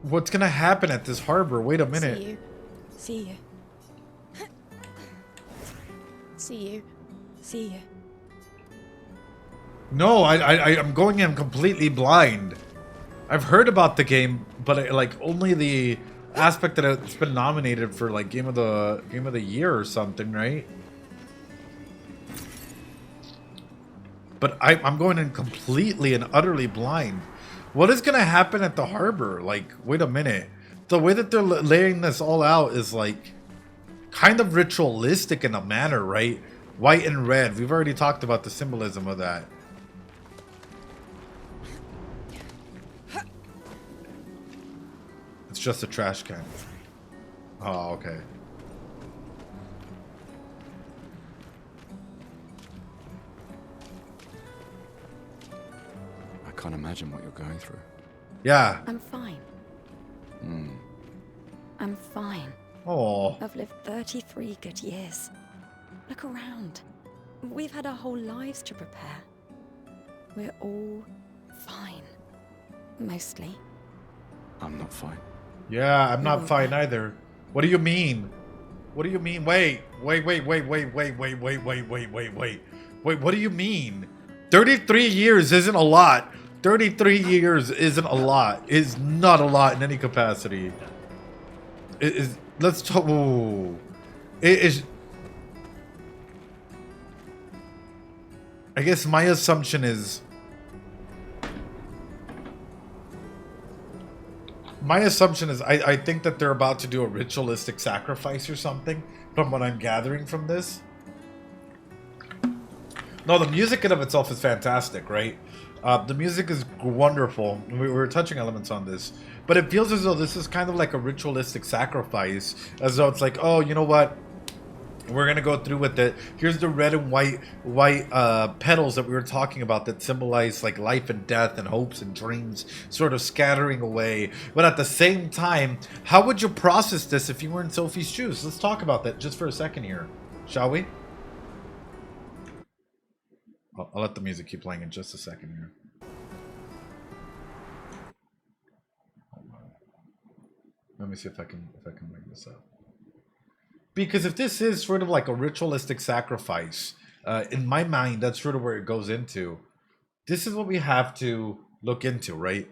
What's gonna happen at this harbor? Wait a minute. See you. See you. See you. See you. No, I'm going in completely blind. I've heard about the game, but like only the aspect that it's been nominated for like game of the year or something, right? But I'm going in completely and utterly blind. What is gonna happen at the harbor? Like, wait a minute. The way that they're laying this all out is like kind of ritualistic in a manner, right? White and red. We've already talked about the symbolism of that. It's just a trash can. Oh, okay. I can't imagine what you're going through. Yeah. I'm fine. I'm fine. Oh. I've lived 33 good years. Look around. We've had our whole lives to prepare. We're all fine. Mostly. I'm not fine. Yeah, I'm not fine either. What do you mean? What do you mean? Wait, what do you mean? 33 years isn't a lot. 33 years isn't a lot. Is not a lot in any capacity. It is, let's talk. Ooh. It is. I guess my assumption is. I think that they're about to do a ritualistic sacrifice or something, from what I'm gathering from this. No, the music in of itself is fantastic, right? The music is wonderful. We were touching elements on this. But it feels as though this is kind of like a ritualistic sacrifice. As though it's like, oh, you know what? We're going to go through with it. Here's the red and white petals that we were talking about that symbolize like life and death and hopes and dreams sort of scattering away. But at the same time, how would you process this if you were in Sophie's shoes? Let's talk about that just for a second here, shall we? I'll let the music keep playing in just a second here. Let me see if I can bring this up. Because if this is sort of like a ritualistic sacrifice, in my mind, that's sort of where it goes into. This is what we have to look into, right?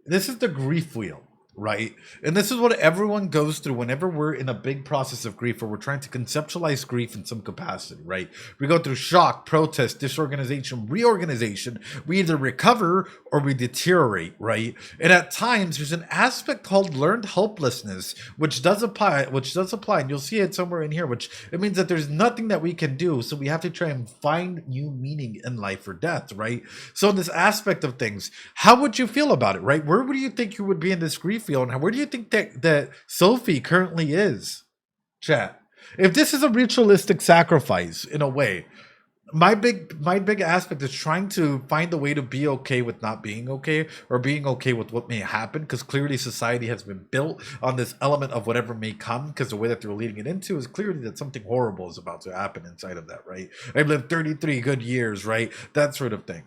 This is the grief wheel, right? And this is what everyone goes through whenever we're in a big process of grief, or we're trying to conceptualize grief in some capacity, right? We go through shock, protest, disorganization, reorganization. We either recover or we deteriorate, right? And at times there's an aspect called learned helplessness, which does apply, and you'll see it somewhere in here, which it means that there's nothing that we can do, so we have to try and find new meaning in life or death, right? So in this aspect of things, how would you feel about it, right? Where would you think you would be in this grief wheel, and where do you think that Sophie currently is, chat? If this is a ritualistic sacrifice in a way, my big aspect is trying to find a way to be okay with not being okay, or being okay with what may happen, because clearly society has been built on this element of whatever may come, because the way that they're leading it into is clearly that something horrible is about to happen inside of that, right? I've lived 33 good years, right? That sort of thing.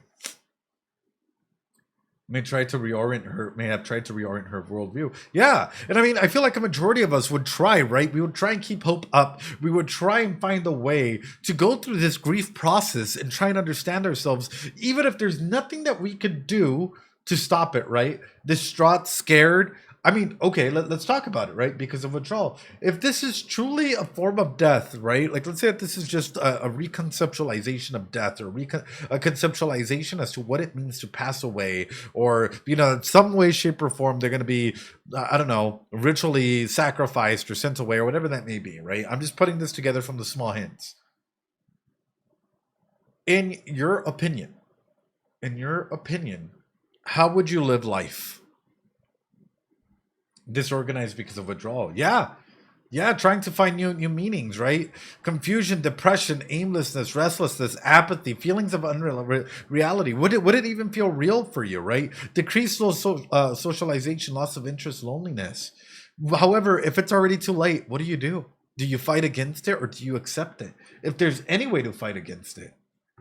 may have tried to reorient her worldview. Yeah, and I mean, I feel like a majority of us would try, right? We would try and keep hope up. We would try and find a way to go through this grief process and try and understand ourselves, even if there's nothing that we could do to stop it, right? Distraught, scared. I mean, okay, let's talk about it, right? Because of withdrawal. If this is truly a form of death, right? Like, let's say that this is just a reconceptualization of death, or a conceptualization as to what it means to pass away, or, you know, in some way, shape, or form, they're going to be, I don't know, ritually sacrificed or sent away, or whatever that may be, right? I'm just putting this together from the small hints. In your opinion, how would you live life? Disorganized because of withdrawal. Yeah, trying to find new meanings, right? Confusion, depression, aimlessness, restlessness, apathy, feelings of unreal reality. Would it even feel real for you, right? Decreased socialization, loss of interest, loneliness. However, if it's already too late, what do? Do you fight against it, or do you accept it? If there's any way to fight against it,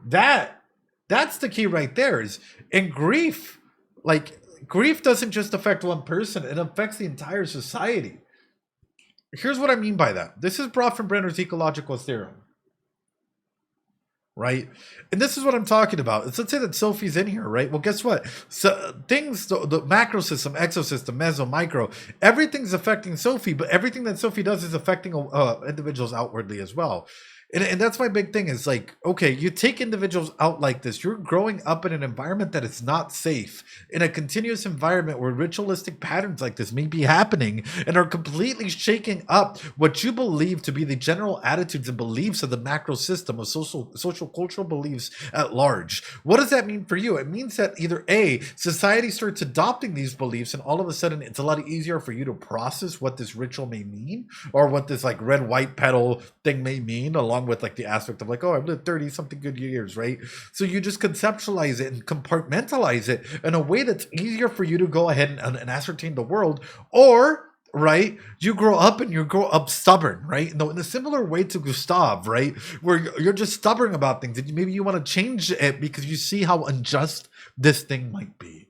that's the key right there. Is in grief, like, grief doesn't just affect one person, it affects the entire society. Here's what I mean by that. This is brought from Brenner's ecological theorem, right? And this is what I'm talking about. Let's say that Sophie's in here, right? Well, guess what? So things, the macro system, exosystem, meso, micro, everything's affecting Sophie, but everything that Sophie does is affecting individuals outwardly as well. And that's my big thing is, like, okay, you take individuals out like this. You're growing up in an environment that is not safe, in a continuous environment where ritualistic patterns like this may be happening and are completely shaking up what you believe to be the general attitudes and beliefs of the macro system of social cultural beliefs at large. What does that mean for you? It means that either A, society starts adopting these beliefs, and all of a sudden it's a lot easier for you to process what this ritual may mean, or what this, like, red, white petal thing may mean, along with, like, the aspect of, like, oh, I've lived 30 something good years, right? So you just conceptualize it and compartmentalize it in a way that's easier for you to go ahead and ascertain the world. Or, right, you grow up stubborn, right? In a similar way to Gustav, right, where you're just stubborn about things, and maybe you want to change it because you see how unjust this thing might be.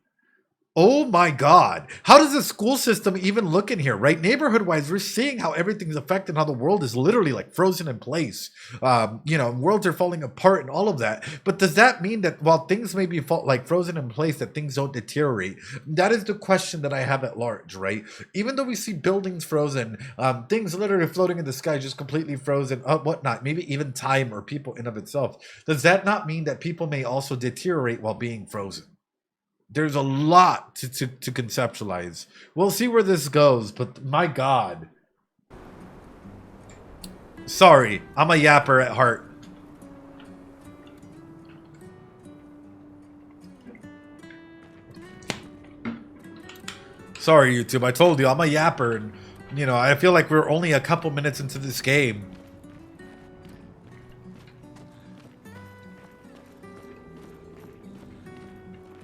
Oh my God. How does the school system even look in here, right? Neighborhood-wise, we're seeing how everything's affected, how the world is literally, like, frozen in place. Worlds are falling apart and all of that. But does that mean that while things may be frozen in place, that things don't deteriorate? That is the question that I have at large, right? Even though we see buildings frozen, things literally floating in the sky, just completely frozen, whatnot, maybe even time or people in of itself. Does that not mean that people may also deteriorate while being frozen? There's a lot to conceptualize. We'll see where this goes, but my God. Sorry, I'm a yapper at heart. Sorry, YouTube. I told you, I'm a yapper, and, you know, I feel like we're only a couple minutes into this game.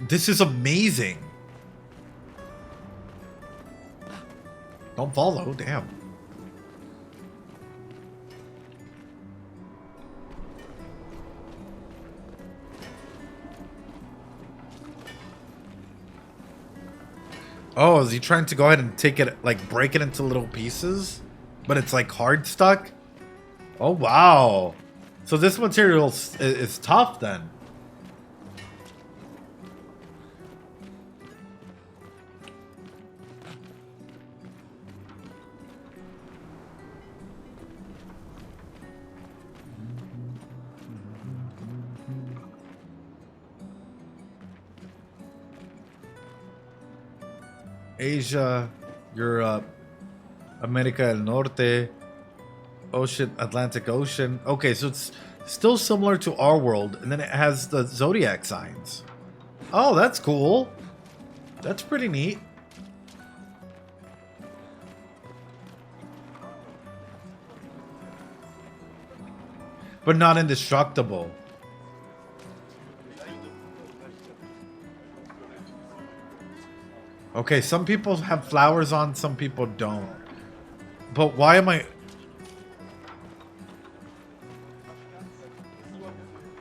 This is amazing. Don't fall though, damn. Oh, is he trying to go ahead and take it, like, break it into little pieces? But it's, like, hard stuck? Oh, wow. So this material is tough then. Asia, Europe, America del Norte, Ocean, Atlantic Ocean. Okay, so it's still similar to our world, and then it has the zodiac signs. Oh, that's cool. That's pretty neat. But not indestructible. Okay, some people have flowers on, some people don't. But why am I...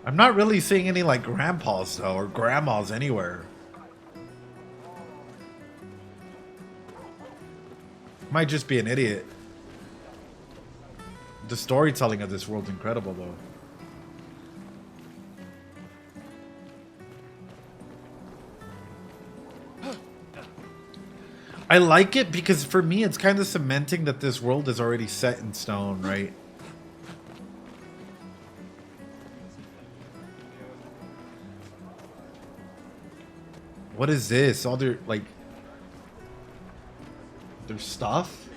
I'm not really seeing any, like, grandpas, though, or grandmas anywhere. Might just be an idiot. The storytelling of this world's incredible, though. I like it because for me, it's kind of cementing that this world is already set in stone, right? What is this? All their, like, their stuff?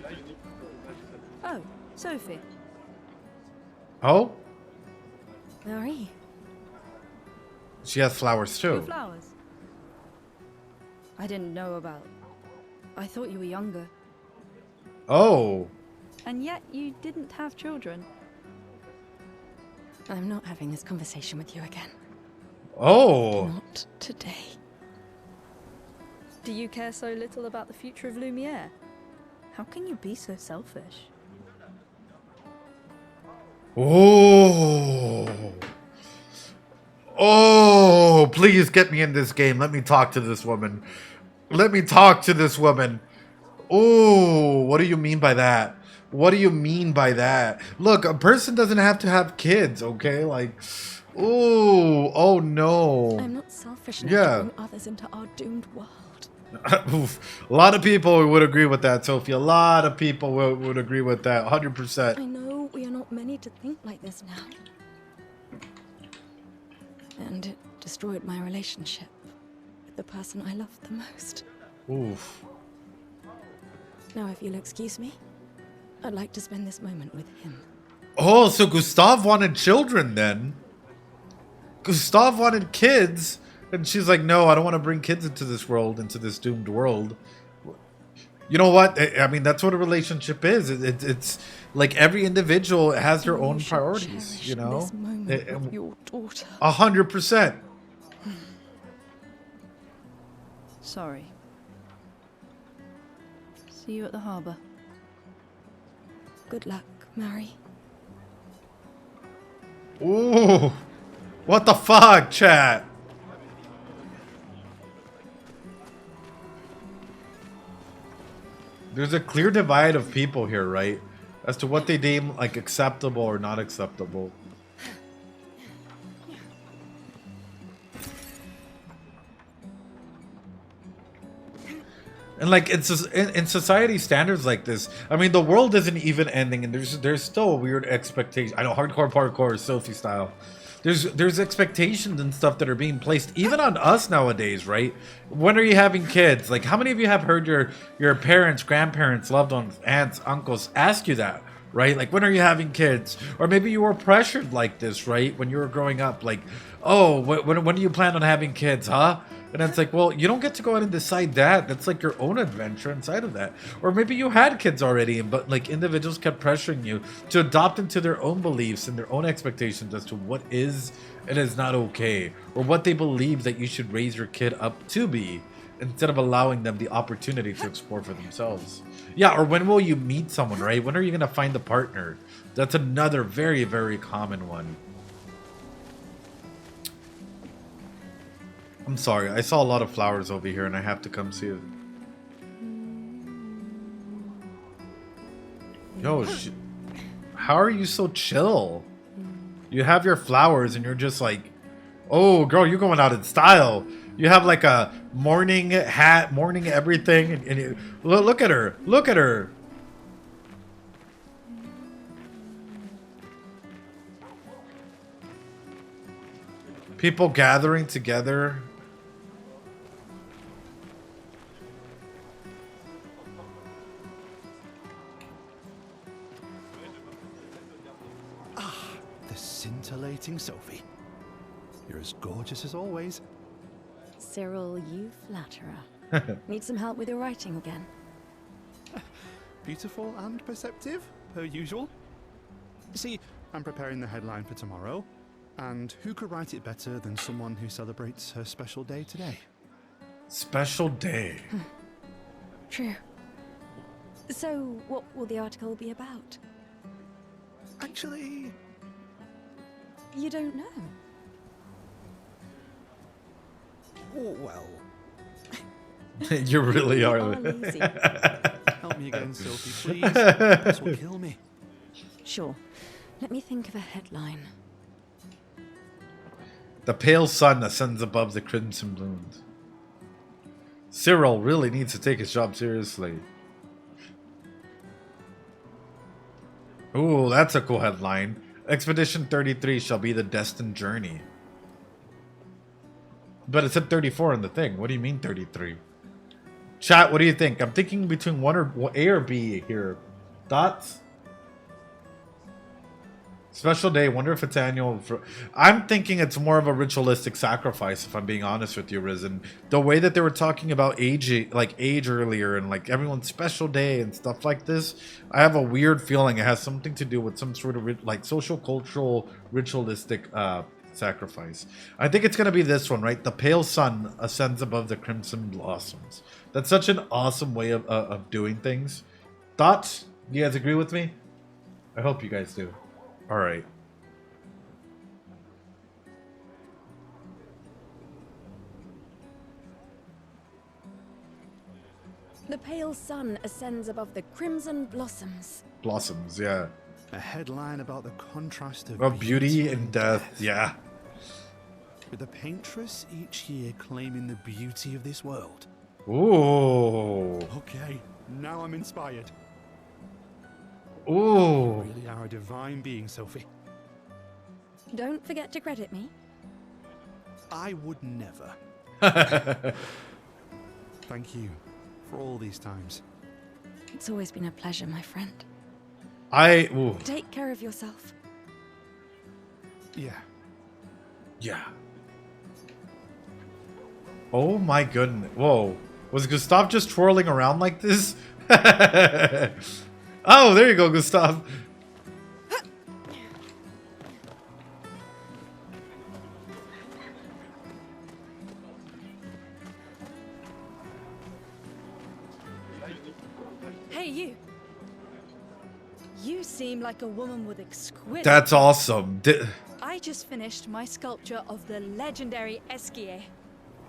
Oh, Sophie. Oh? Marie. She has flowers Your too. flowers. I didn't know about. I thought you were younger. Oh. And yet you didn't have children. I'm not having this conversation with you again. Oh. Not today. Do you care so little about the future of Lumiere? How can you be so selfish? Oh. Oh, please get me in this game. Let me talk to this woman. Let me talk to this woman. Oh, what do you mean by that? What do you mean by that? Look, a person doesn't have to have kids, okay? Like, oh no. I'm not selfish enough Yeah. to bring others into our doomed world. Oof. A lot of people would agree with that, Sophie. A lot of people would agree with that, 100%. I know we are not many to think like this now. And it destroyed my relationship with the person I loved the most. Oof. Now, if you'll excuse me, I'd like to spend this moment with him. Oh, so Gustav wanted children then. Gustav wanted kids. And she's like, no, I don't want to bring kids into this world, into this doomed world. You know what? I mean, that's what a relationship is. It's like every individual has their own should priorities, cherish you know? This moment with your daughter. 100%. Sorry. See you at the harbour. Good luck, Mary. Ooh. What the fuck, chat? There's a clear divide of people here, right? As to what they deem like acceptable or not acceptable. And like it's just, in society standards like this, I mean the world isn't even ending, and there's still a weird expectation. I know hardcore parkour is Sophie style. There's expectations and stuff that are being placed even on us nowadays, right? When are you having kids? Like how many of you have heard your parents, grandparents, loved ones, aunts, uncles ask you that, right? Like when are you having kids? Or maybe you were pressured like this, right? When you were growing up, like, oh, when do you plan on having kids, huh? And it's like, well, you don't get to go out and decide that. That's like your own adventure inside of that. Or maybe you had kids already, but like individuals kept pressuring you to adopt into their own beliefs and their own expectations as to what is and is not okay. Or what they believe that you should raise your kid up to be, instead of allowing them the opportunity to explore for themselves. Yeah, or when will you meet someone, right? When are you going to find a partner? That's another very, very common one. I'm sorry, I saw a lot of flowers over here and I have to come see it. Yo, how are you so chill? You have your flowers and you're just like, oh girl, you're going out in style. You have like a morning hat, morning everything, and you, look at her, look at her. People gathering together. The scintillating Sophie. You're as gorgeous as always. Cyril, you flatterer. Need some help with your writing again? Beautiful and perceptive, per usual. See, I'm preparing the headline for tomorrow, and who could write it better than someone who celebrates her special day today? Special day. True. So, what will the article be about? Actually, You don't know. oh, well, You really are. All easy. help me again, Sophie, please. This will kill me. Sure. Let me think of a headline. The pale sun ascends above the crimson blooms. Cyril really needs to take his job seriously. Ooh, that's a cool headline. Expedition 33 shall be the destined journey. But it said 34 in the thing. What do you mean 33? Chat, what do you think? I'm thinking between A or B here. Thoughts? Special day. Wonder if it's annual. I'm thinking it's more of a ritualistic sacrifice, if I'm being honest with you, Risen. The way that they were talking about age earlier and like everyone's special day and stuff like this, I have a weird feeling it has something to do with some sort of like social, cultural, ritualistic sacrifice. I think it's gonna be this one, right? The pale sun ascends above the crimson blossoms. That's such an awesome way of doing things. Thoughts? You guys agree with me? I hope you guys do. All right. The pale sun ascends above the crimson blossoms. Blossoms, yeah. A headline about the contrast of beauty and death, yeah. With the paintress each year claiming the beauty of this world. Ooh. Okay, now I'm inspired. Ooh. You really are a divine being, Sophie. Don't forget to credit me. I would never. Thank you for all these times. It's always been a pleasure, my friend. Ooh. Take care of yourself. Yeah. Yeah. Oh my goodness. Whoa. Was Gustav just twirling around like this? Oh, there you go, Gustav. Hey, you. You seem like a woman with exquisite... That's awesome. I just finished my sculpture of the legendary Esquier.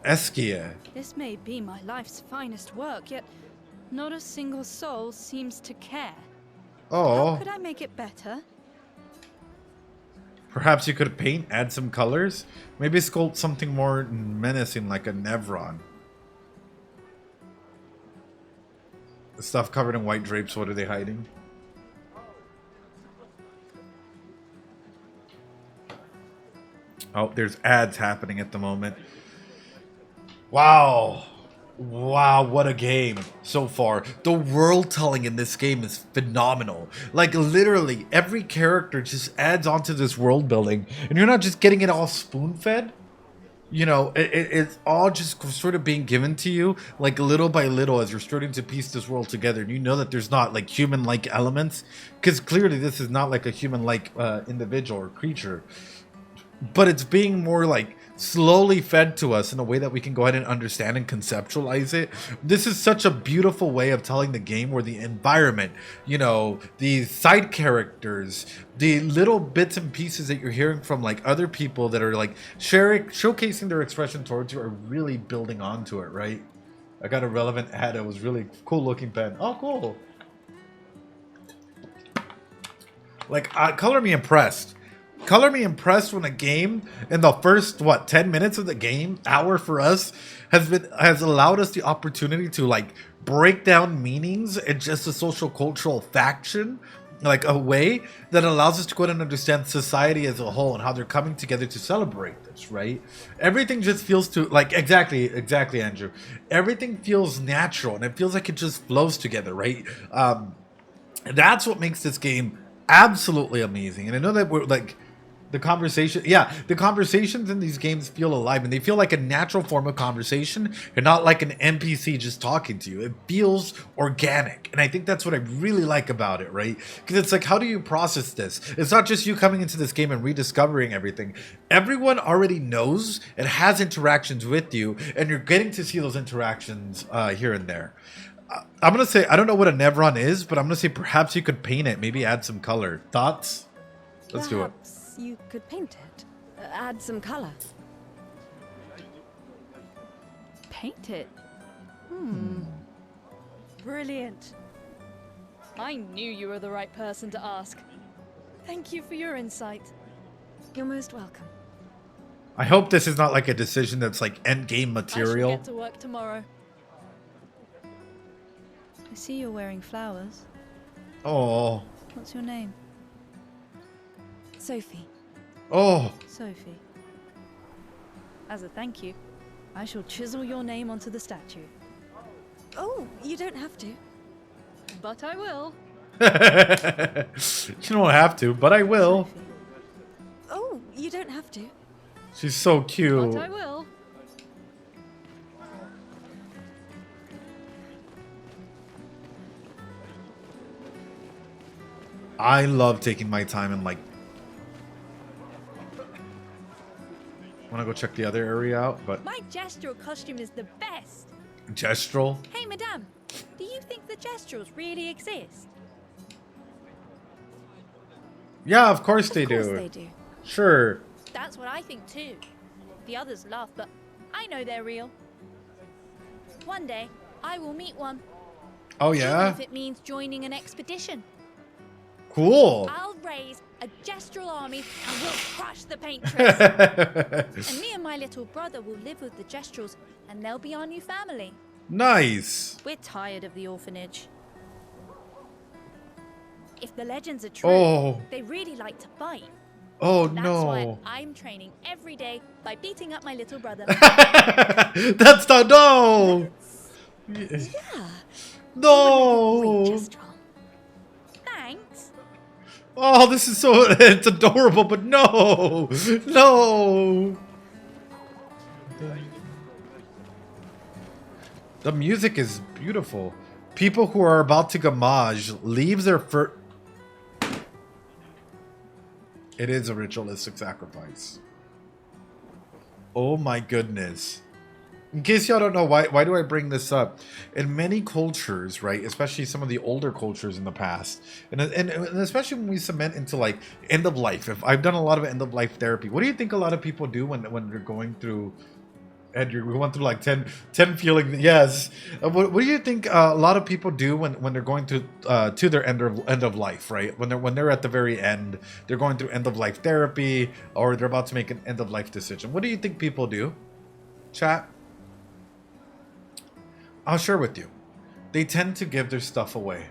Esquier. This may be my life's finest work, yet not a single soul seems to care. Oh. How could I make it better? Perhaps you could paint, add some colors? Maybe sculpt something more menacing like a Nevron. The stuff covered in white drapes, what are they hiding? Oh, there's ads happening at the moment. Wow. Wow, what a game so far. The world telling in this game is phenomenal. Like, literally, every character just adds onto this world building. And you're not just getting it all spoon-fed. You know, it's all just sort of being given to you, like, little by little as you're starting to piece this world together. And you know that there's not, like, human-like elements. Because clearly this is not, like, a human-like individual or creature. But it's being more, like, slowly fed to us in a way that we can go ahead and understand and conceptualize it. This is such a beautiful way of telling the game where the environment, you know, the side characters, the little bits and pieces that you're hearing from like other people that are like showcasing their expression towards you are really building onto it, right? I got a relevant ad. It was really cool looking pen. Oh, cool. Like, color me impressed. Color me impressed when a game in the first 10 minutes of the game, hour for us, has allowed us the opportunity to like break down meanings in just a social cultural faction, like a way that allows us to go ahead and understand society as a whole and how they're coming together to celebrate this, right? Everything just feels to like exactly Andrew. Everything feels natural and it feels like it just flows together, right? That's what makes this game absolutely amazing. And I know that we're like the conversations in these games feel alive and they feel like a natural form of conversation and not like an NPC just talking to you. It feels organic. And I think that's what I really like about it, right? Because it's like, how do you process this? It's not just you coming into this game and rediscovering everything. Everyone already knows and has interactions with you, and you're getting to see those interactions here and there. I'm going to say, I don't know what a Nevron is, but I'm going to say perhaps you could paint it, maybe add some color. Thoughts? Let's do it. You could paint it. Add some color. Paint it? Brilliant. I knew you were the right person to ask. Thank you for your insight. You're most welcome. I hope this is not like a decision that's like end game I material. shall get to work tomorrow. I see you're wearing flowers. Oh. What's your name? Sophie. Oh. Sophie. As a thank you, I shall chisel your name onto the statue. Oh, you don't have to. But I will. You don't have to, but I will. Sophie. Oh, you don't have to. She's so cute. But I will. I love taking my time and like. Want to go check the other area out, but My gestural costume is the best. gestural. Hey, madame, do you think the gestrals really exist? Yeah, of course they Of course do. they do. Sure. That's what I think too. The others laugh, but I know they're real. One day, I will meet one. Oh Even yeah. if it means joining an expedition. Cool. I'll raise a gestural army and we'll crush the paintress. And me and my little brother will live with the gestrals and they'll be our new family. Nice. We're tired of the orphanage. If the legends are true, Oh. they really like to fight. Oh That's why no. I'm training every day by beating up my little brother. That's not no. Yeah. No. Great gestural. Thanks. Oh, this is so. It's adorable, but no. No. The music is beautiful. People who are about to Gommage leave their first. It is a ritualistic sacrifice. Oh my goodness. In case y'all don't know, why do I bring this up? In many cultures, right, especially some of the older cultures in the past, and especially when we cement into like end of life. If I've done a lot of end of life therapy, what do you think a lot of people do when they're going through? And you're going through like 10 feelings. Yes. What do you think a lot of people do when they're going to their end of life, right? When they're at the very end, they're going through end of life therapy, or they're about to make an end of life decision. What do you think people do? Chat. I'll share with you. They tend to give their stuff away.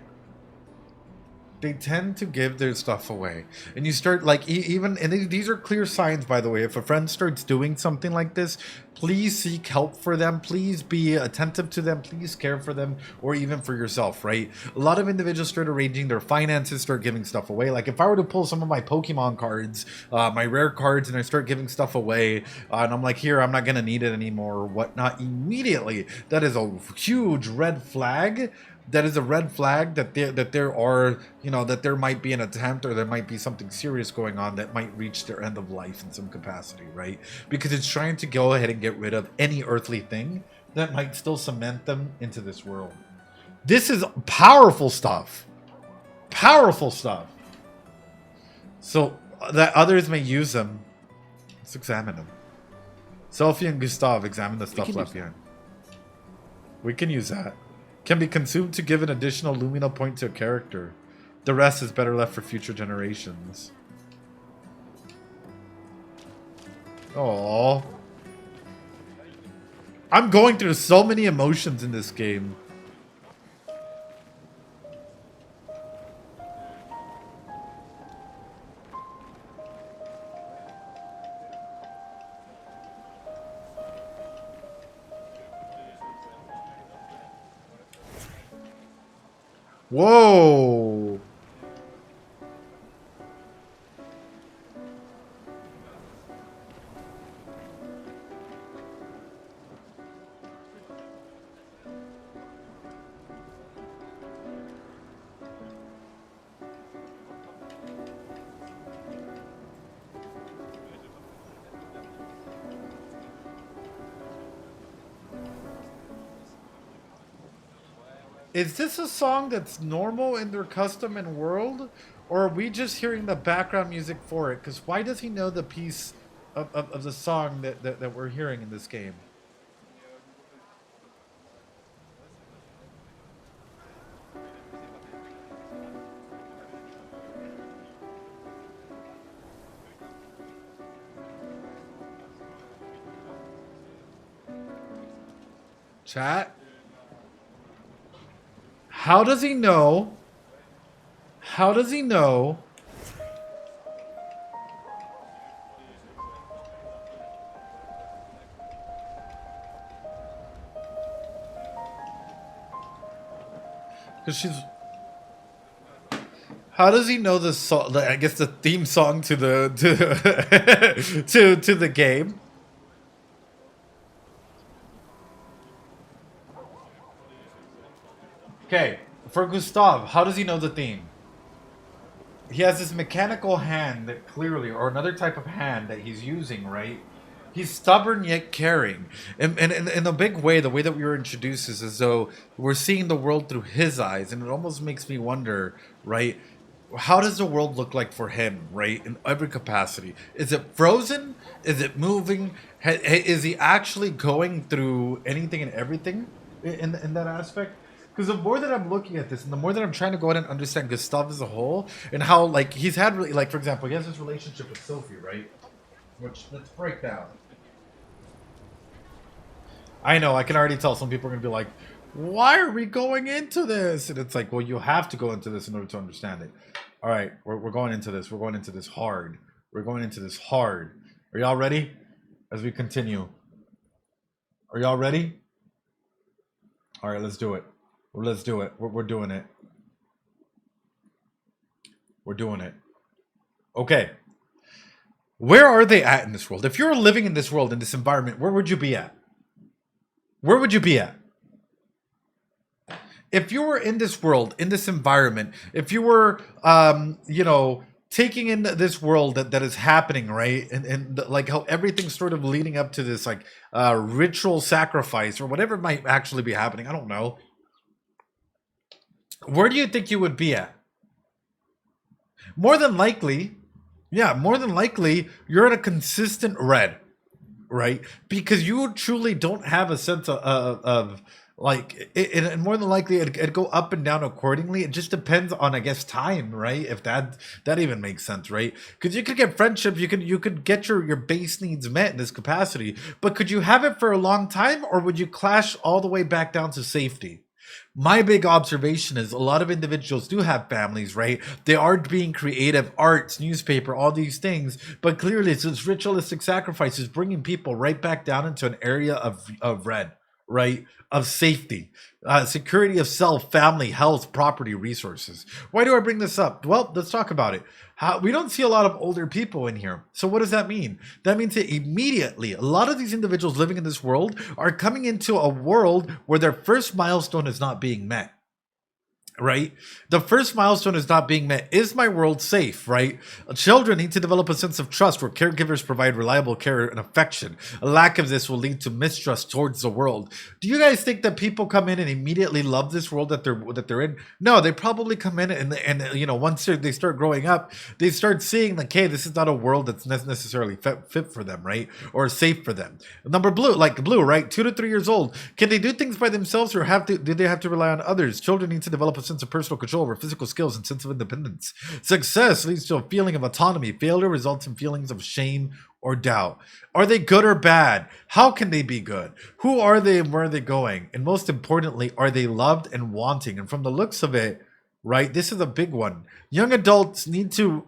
They tend to give their stuff away. And you start like even, and these are clear signs, by the way. If a friend starts doing something like this, please seek help for them. Please be attentive to them. Please care for them, or even for yourself, right? A lot of individuals start arranging their finances, start giving stuff away. Like if I were to pull some of my Pokemon cards, my rare cards, and I start giving stuff away, and I'm like, here, I'm not going to need it anymore or whatnot, immediately, that is a huge red flag. That is a red flag that there are, that there might be an attempt, or there might be something serious going on that might reach their end of life in some capacity, right? Because it's trying to go ahead and get rid of any earthly thing that might still cement them into this world. This is powerful stuff. Powerful stuff. So that others may use them, let's examine them. Sophie and Gustav examine the stuff left behind. We can use that. Can be consumed to give an additional Lumina point to a character. The rest is better left for future generations. Aww. I'm going through so many emotions in this game. Whoa! Is this a song that's normal in their custom and world? Or are we just hearing the background music for it? Because why does he know the piece of the song that we're hearing in this game? Chat. How does he know? How does he know? Because she's... How does he know the song? I guess the theme song to the to the game. Okay, for Gustav, how does he know the theme? He has this mechanical hand that clearly, or another type of hand that he's using, right? He's stubborn yet caring. And in a big way, the way that we were introduced is as though we're seeing the world through his eyes. And it almost makes me wonder, right? How does the world look like for him, right? In every capacity. Is it frozen? Is it moving? Is he actually going through anything and everything in that aspect? Because the more that I'm looking at this and the more that I'm trying to go ahead and understand Gustav as a whole and how, like, he's had, really, like, for example, he has this relationship with Sophie, right? Which, let's break down. I know, I can already tell some people are going to be like, why are we going into this? And it's like, well, you have to go into this in order to understand it. All right, we're going into this. We're going into this hard. We're going into this hard. Are y'all ready? As we continue. Are y'all ready? All right, let's do it. Let's do it. We're doing it. We're doing it. Okay. Where are they at in this world? If you're living in this world, in this environment, where would you be at? Where would you be at? If you were in this world, in this environment, if you were, you know, taking in this world that is happening, right? And like how everything's sort of leading up to this, like, ritual sacrifice or whatever might actually be happening. I don't know. Where do you think you would be at? More than likely, yeah, more than likely, you're in a consistent red, right? Because you truly don't have a sense of like, and more than likely, it'd go up and down accordingly. It just depends on, I guess, time, right? If that even makes sense, right? Because you could get friendship, you could get your base needs met in this capacity, but could you have it for a long time, or would you clash all the way back down to safety? My big observation is a lot of individuals do have families, right? They are being creative, arts, newspaper, all these things, but clearly it's this ritualistic sacrifice is bringing people right back down into an area of red, right? Of safety, security of self, family, health, property, resources. Why do I bring this up? Well, let's talk about it. We don't see a lot of older people in here. So what does that mean? That means that immediately, a lot of these individuals living in this world are coming into a world where their first milestone is not being met. Right? The first milestone is not being met. Is my world safe? Right? Children need to develop a sense of trust where caregivers provide reliable care and affection. A lack of this will lead to mistrust towards the world. Do you guys think that people come in and immediately love this world that they're in? No, they probably come in and you know, once they start growing up, they start seeing like, hey, this is not a world that's necessarily fit for them, right? Or safe for them. Number blue, right? 2 to 3 years old. Can they do things by themselves or do they have to rely on others? Children need to develop a sense of personal control over physical skills and sense of independence. Success leads to a feeling of autonomy. Failure results in feelings of shame or doubt. Are they good or bad? How can they be good? Who are they and where are they going? And most importantly, are they loved and wanting? And from the looks of it, right, this is a big one. Young adults need to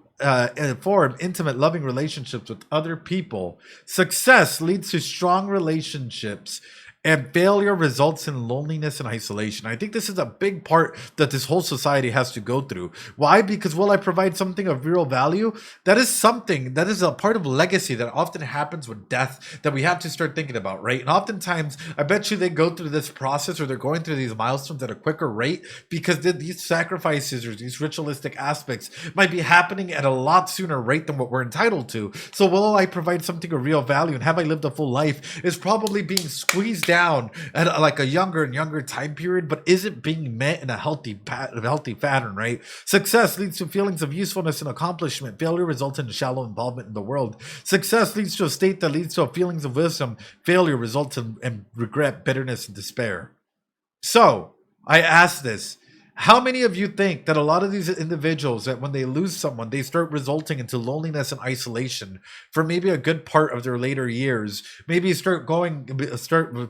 form intimate, loving relationships with other people. Success leads to strong relationships, and failure results in loneliness and isolation. I think this is a big part that this whole society has to go through. Why? Because will I provide something of real value? That is something that is a part of legacy that often happens with death that we have to start thinking about, right? And oftentimes, I bet you they go through this process or they're going through these milestones at a quicker rate because these sacrifices or these ritualistic aspects might be happening at a lot sooner rate than what we're entitled to. So will I provide something of real value and have I lived a full life is probably being squeezed down at like a younger and younger time period, but isn't being met in a healthy pattern, right? Success leads to feelings of usefulness and accomplishment. Failure results in shallow involvement in the world. Success leads to a state that leads to feelings of wisdom. Failure results in regret, bitterness, and despair. So I ask this: How many of you think that a lot of these individuals, that when they lose someone, they start resulting into loneliness and isolation for maybe a good part of their later years? Maybe start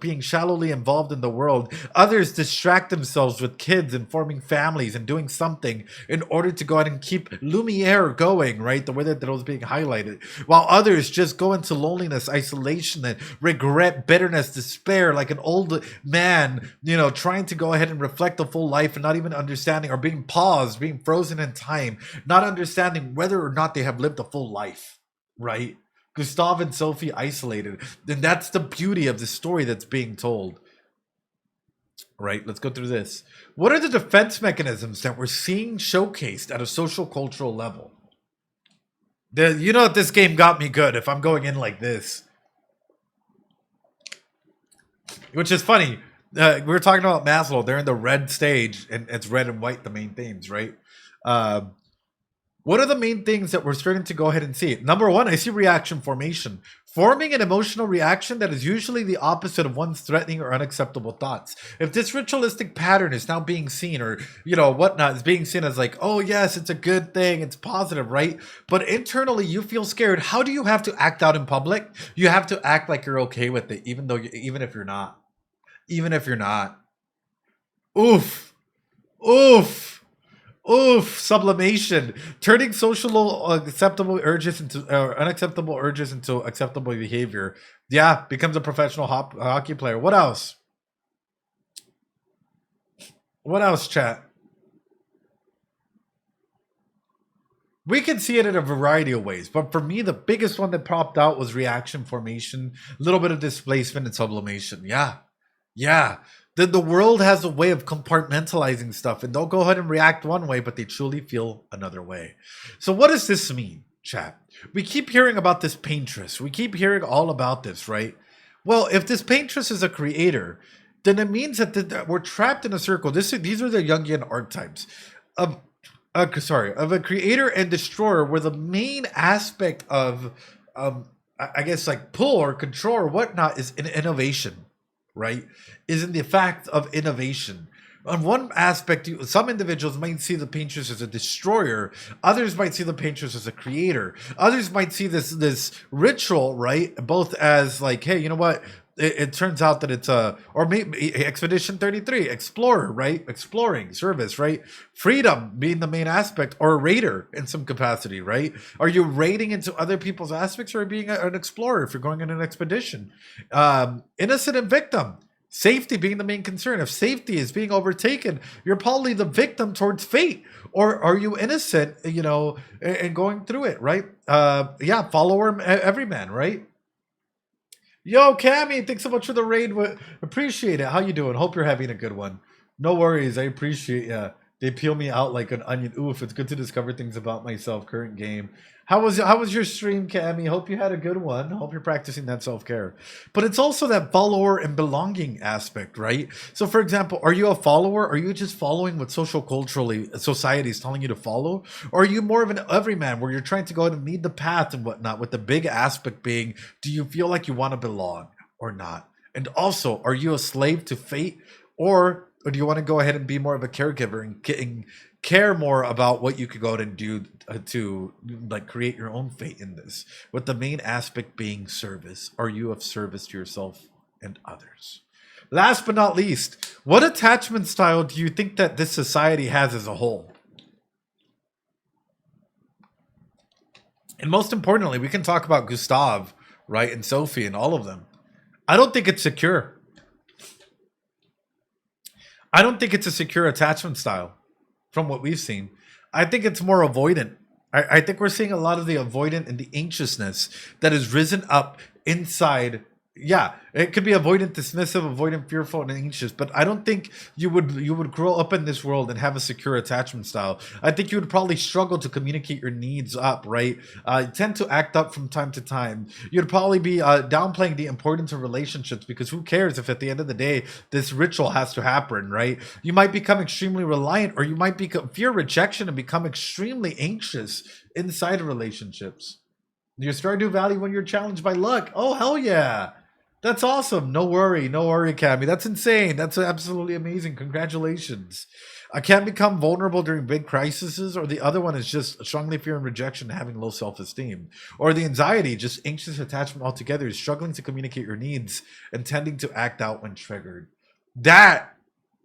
being shallowly involved in the world. Others distract themselves with kids and forming families and doing something in order to go ahead and keep Lumiere going, right? The way that was being highlighted. While others just go into loneliness, isolation, and regret, bitterness, despair, like an old man, trying to go ahead and reflect a full life and not even understanding, or being paused, being frozen in time, not understanding whether or not they have lived a full life, right? Gustav and Sophie isolated. And that's the beauty of the story that's being told. Right, let's go through this. What are the defense mechanisms that we're seeing showcased at a social cultural level? This game got me good if I'm going in like this. Which is funny. We were talking about Maslow. They're in the red stage, and it's red and white, the main themes, right? What are the main things that we're starting to go ahead and see? Number one, I see reaction formation. Forming an emotional reaction that is usually the opposite of one's threatening or unacceptable thoughts. If this ritualistic pattern is now being seen, or, whatnot, is being seen as like, oh, yes, it's a good thing, it's positive, right? But internally, you feel scared. How do you have to act out in public? You have to act like you're okay with it, even if you're not. Even if you're not. Oof. Oof. Oof, sublimation, turning social acceptable urges into unacceptable urges into acceptable behavior. Yeah, becomes a professional hockey player. What else? What else, chat? We can see it in a variety of ways, but for me, the biggest one that popped out was reaction formation, a little bit of displacement and sublimation. Yeah. The world has a way of compartmentalizing stuff, and they'll go ahead and react one way, but they truly feel another way. So what does this mean, chat? We keep hearing about this paintress. We keep hearing all about this, right? Well, if this paintress is a creator, then it means that we're trapped in a circle. These are the Jungian archetypes of a creator and destroyer, where the main aspect of, I guess, like pull or control or whatnot is an innovation. Right, is in the fact of innovation. On one aspect, some individuals might see the paintress as a destroyer. Others might see the paintress as a creator. Others might see this ritual, right, both as like, hey, you know what? It turns out that it's or maybe Expedition 33, explorer, right? Exploring service, right? Freedom being the main aspect, or a raider in some capacity, right? Are you raiding into other people's aspects, or being an explorer if you're going on an expedition? Innocent and victim. Safety being the main concern. If safety is being overtaken, you're probably the victim towards fate. Or are you innocent, and going through it, right? Follower everyman, right? Yo, Cammy, thanks so much for the raid. Appreciate it. How you doing? Hope you're having a good one. No worries. I appreciate ya. They peel me out like an onion. Oof, it's good to discover things about myself. Current game. How was your stream, Cammy? Hope you had a good one. Hope you're practicing that self-care. But it's also that follower and belonging aspect, right? So, for example, are you a follower? Are you just following what society is telling you to follow? Or are you more of an everyman, where you're trying to go out and lead the path and whatnot, with the big aspect being, do you feel like you want to belong or not? And also, are you a slave to fate, or do you want to go ahead and be more of a caregiver and care more about what you could go out and do to like create your own fate in this, with the main aspect being service? Are you of service to yourself and others? Last but not least, what attachment style do you think that this society has as a whole? And most importantly, we can talk about Gustav, right, and Sophie and all of them. I don't think it's secure. I don't think it's a secure attachment style from what we've seen. I think it's more avoidant. I think we're seeing a lot of the avoidant and the anxiousness that has risen up inside. Yeah, it could be avoidant, dismissive, avoidant, fearful, and anxious. But I don't think you would grow up in this world and have a secure attachment style. I think you would probably struggle to communicate your needs up, right? Tend to act up from time to time. You'd probably be downplaying the importance of relationships, because who cares if at the end of the day this ritual has to happen, right? You might become extremely reliant, or you might fear rejection and become extremely anxious inside of relationships. You start to value when you're challenged by luck. Oh, hell yeah. That's awesome. No worry, Cammy. That's insane. That's absolutely amazing. Congratulations. I can't become vulnerable during big crises, or the other one is just strongly fearing rejection and having low self-esteem. Or the anxiety, just anxious attachment altogether, is struggling to communicate your needs and tending to act out when triggered. That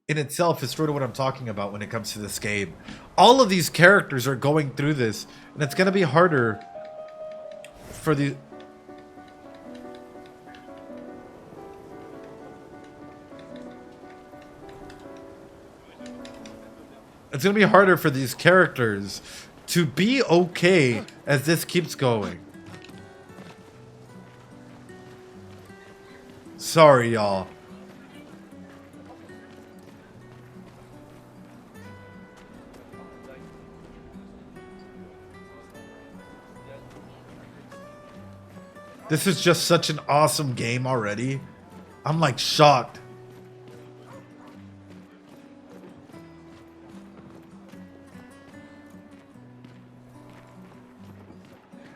in itself is sort of what I'm talking about when it comes to this game. All of these characters are going through this, and it's going to be harder for the... It's going to be harder for these characters to be okay as this keeps going. Sorry, y'all. This is just such an awesome game already. I'm like shocked.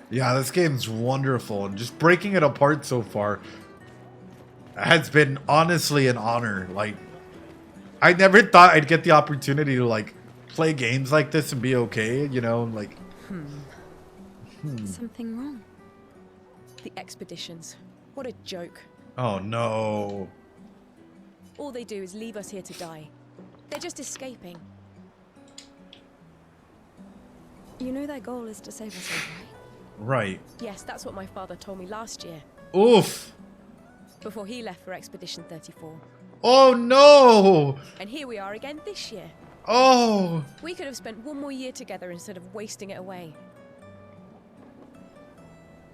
Yeah, this game's wonderful, and just breaking it apart so far has been honestly an honor. Like, I never thought I'd get the opportunity to like play games like this and be okay, you know, like. Something wrong? The expeditions. What a joke. Oh no. All they do is leave us here to die. They're just escaping. You know their goal is to save us all, right? Right. Yes, that's what my father told me last year, Oof. before he left for Expedition 34. Oh no. And here we are again this year. Oh. We could have spent one more year together instead of wasting it away.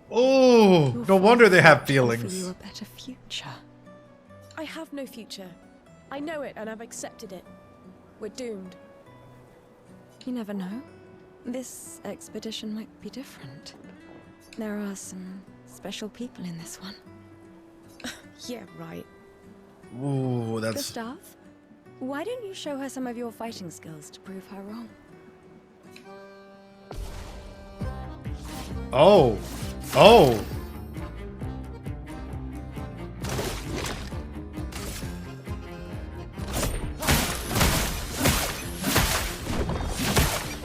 Oh. No wonder they have For you feelings. a better future. I have no future. I know it, and I've accepted it. We're doomed. You never know. This expedition might be different. There are some special people in this one. Yeah, right. Ooh, that's... Gustav, why don't you show her some of your fighting skills to prove her wrong? Oh. Oh.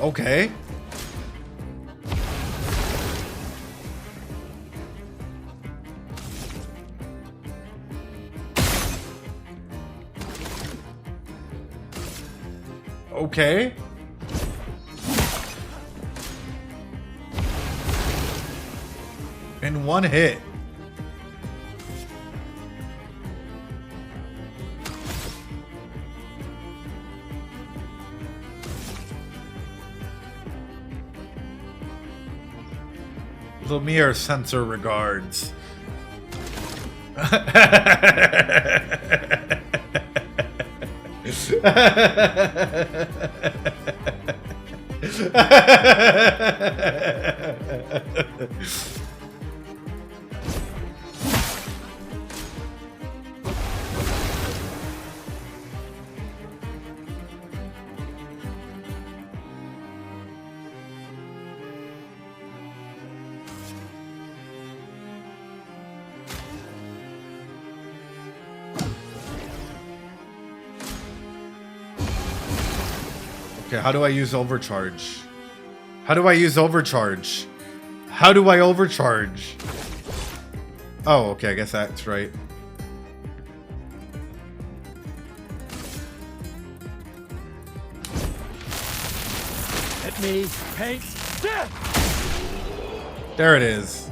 Okay. Okay. In one hit. Lumiere sensor regards. Okay, how do I use overcharge? How do I use overcharge? How do I overcharge? Oh, okay, I guess that's right. Let me paint death! There it is.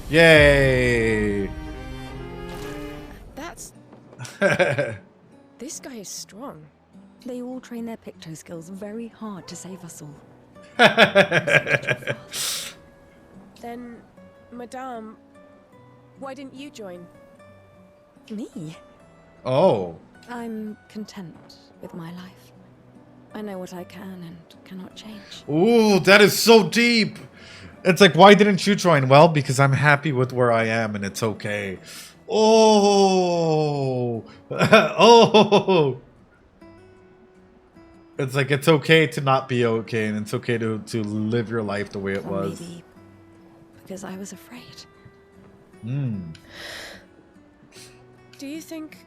Yay! That's... This guy is strong. They all train their picto skills very hard to save us all. Then, Madame, why didn't you join? Me? Oh. I'm content with my life. I know what I can and cannot change. Ooh, that is so deep. It's like, why didn't you join? Well, because I'm happy with where I am and it's okay. Oh. Oh. It's like, it's okay to not be okay, and it's okay to live your life the way it Or was. maybe because I was afraid. Do you think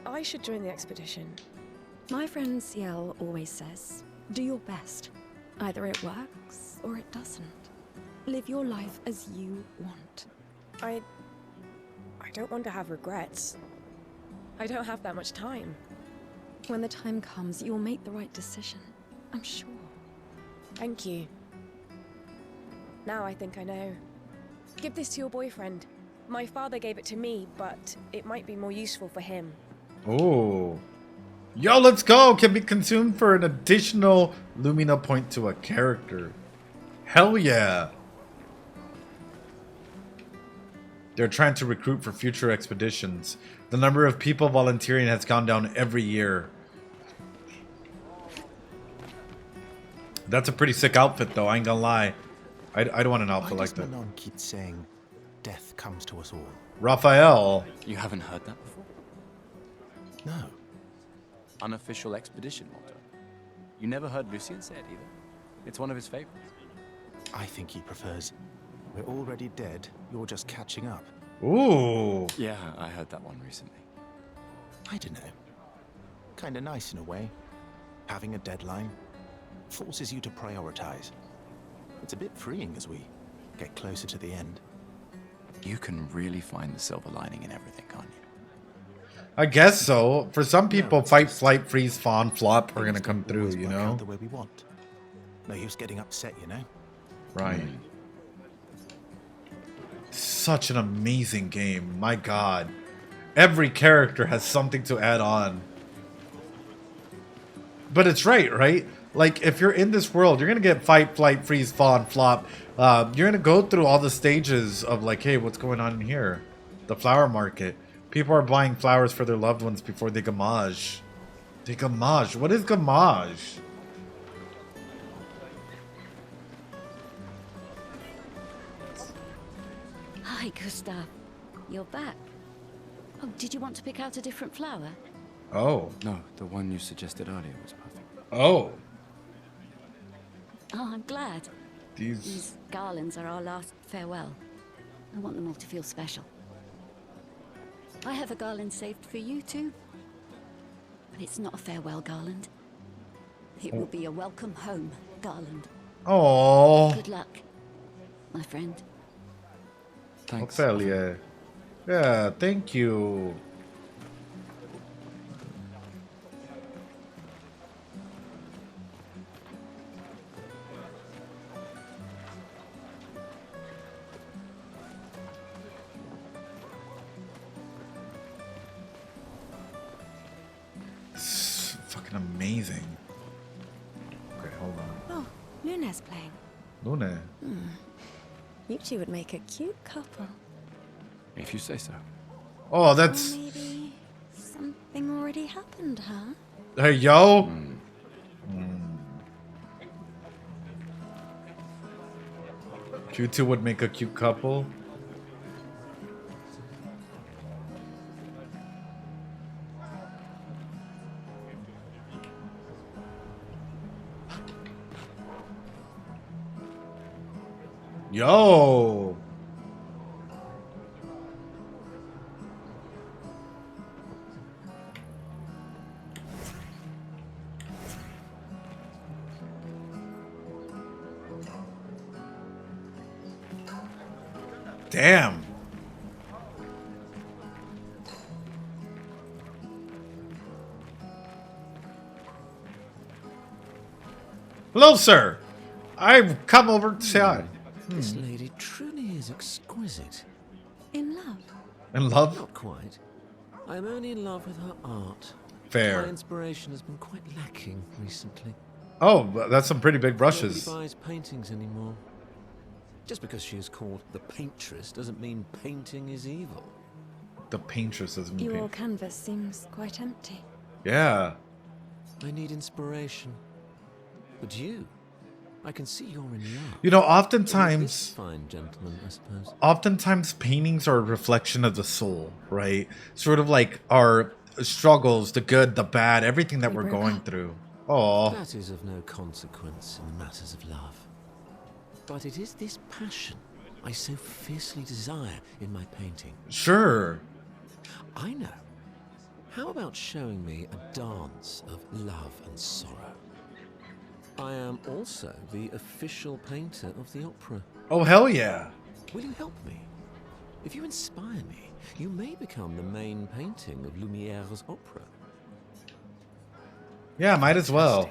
I should join the expedition? My friend Ciel always says, do your best. Either it works or it doesn't. Live your life as you want. I don't want to have regrets. I don't have that much time. When the time comes, you'll make the right decision. I'm sure. Thank you. Now I think I know. Give this to your boyfriend. My father gave it to me, but it might be more useful for him. Oh. Yo, let's go! Can be consumed for an additional Lumina point to a character. Hell yeah! They're trying to recruit for future expeditions. The number of people volunteering has gone down every year. That's a pretty sick outfit, though. I ain't gonna lie. I don't want an outfit like that. Why does Manon keep saying death comes to us all? Raphael. You haven't heard that before? No. Unofficial expedition motto. You never heard Lucien say it either? It's one of his favorites. I think he prefers, we're already dead, you're just catching up. Ooh. Yeah, I heard that one recently. I don't know. Kinda nice in a way. Having a deadline forces you to prioritize. It's a bit freeing as we get closer to the end. You can really find the silver lining in everything, can't you? I guess so. For some people, it's fight, just- flight, freeze, fawn, flop are gonna Things come don't through, always you work know? out the way we want. No use getting upset, you know? Right. Such an amazing game. My god. Every character has something to add on. But it's right? Like, if you're in this world, you're gonna get fight, flight, freeze, fawn, flop. You're gonna go through all the stages of like, hey, what's going on in here? The flower market. People are buying flowers for their loved ones before they Gommage. They Gommage? What is Gommage? Hi, Gustav. You're back. Oh, did you want to pick out a different flower? Oh. No, the one you suggested earlier was perfect. Oh. Oh, I'm glad. These... These garlands are our last farewell. I want them all to feel special. I have a garland saved for you too. But it's not a farewell garland. It will be a welcome home garland. Oh. Good luck, my friend. Thanks. Ophelia. Yeah, thank you. It's fucking amazing. Okay, hold on. Oh, Luna's playing. Luna. You two would make a cute couple. If you say so. Oh, Or that's... maybe something already happened, huh? Hey, yo. You two would make a cute couple. Yo. Damn. Hello, sir. I've come over to say hi. This lady truly is exquisite. In love? In love? Not quite. I am only in love with her art. Fair. My inspiration has been quite lacking recently. Oh, that's some pretty big brushes. Nobody buys paintings anymore. Just because she is called the paintress doesn't mean painting is evil. The paintress doesn't mean Your paint. canvas seems quite empty. Yeah. I need inspiration. But you, I can see you're in love. You know, This oftentimes... fine gentleman, I suppose. Oftentimes paintings are a reflection of the soul, right? Sort of like our struggles, the good, the bad, everything that We we're broke going up. through. Oh, That is of no consequence in matters of love. But it is this passion I so fiercely desire in my painting. sure. I know. How about showing me a dance of love and sorrow? I am also the official painter of the opera. Oh, hell yeah. Will you help me? If you inspire me, you may become the main painting of Lumiere's opera. Yeah, might as well.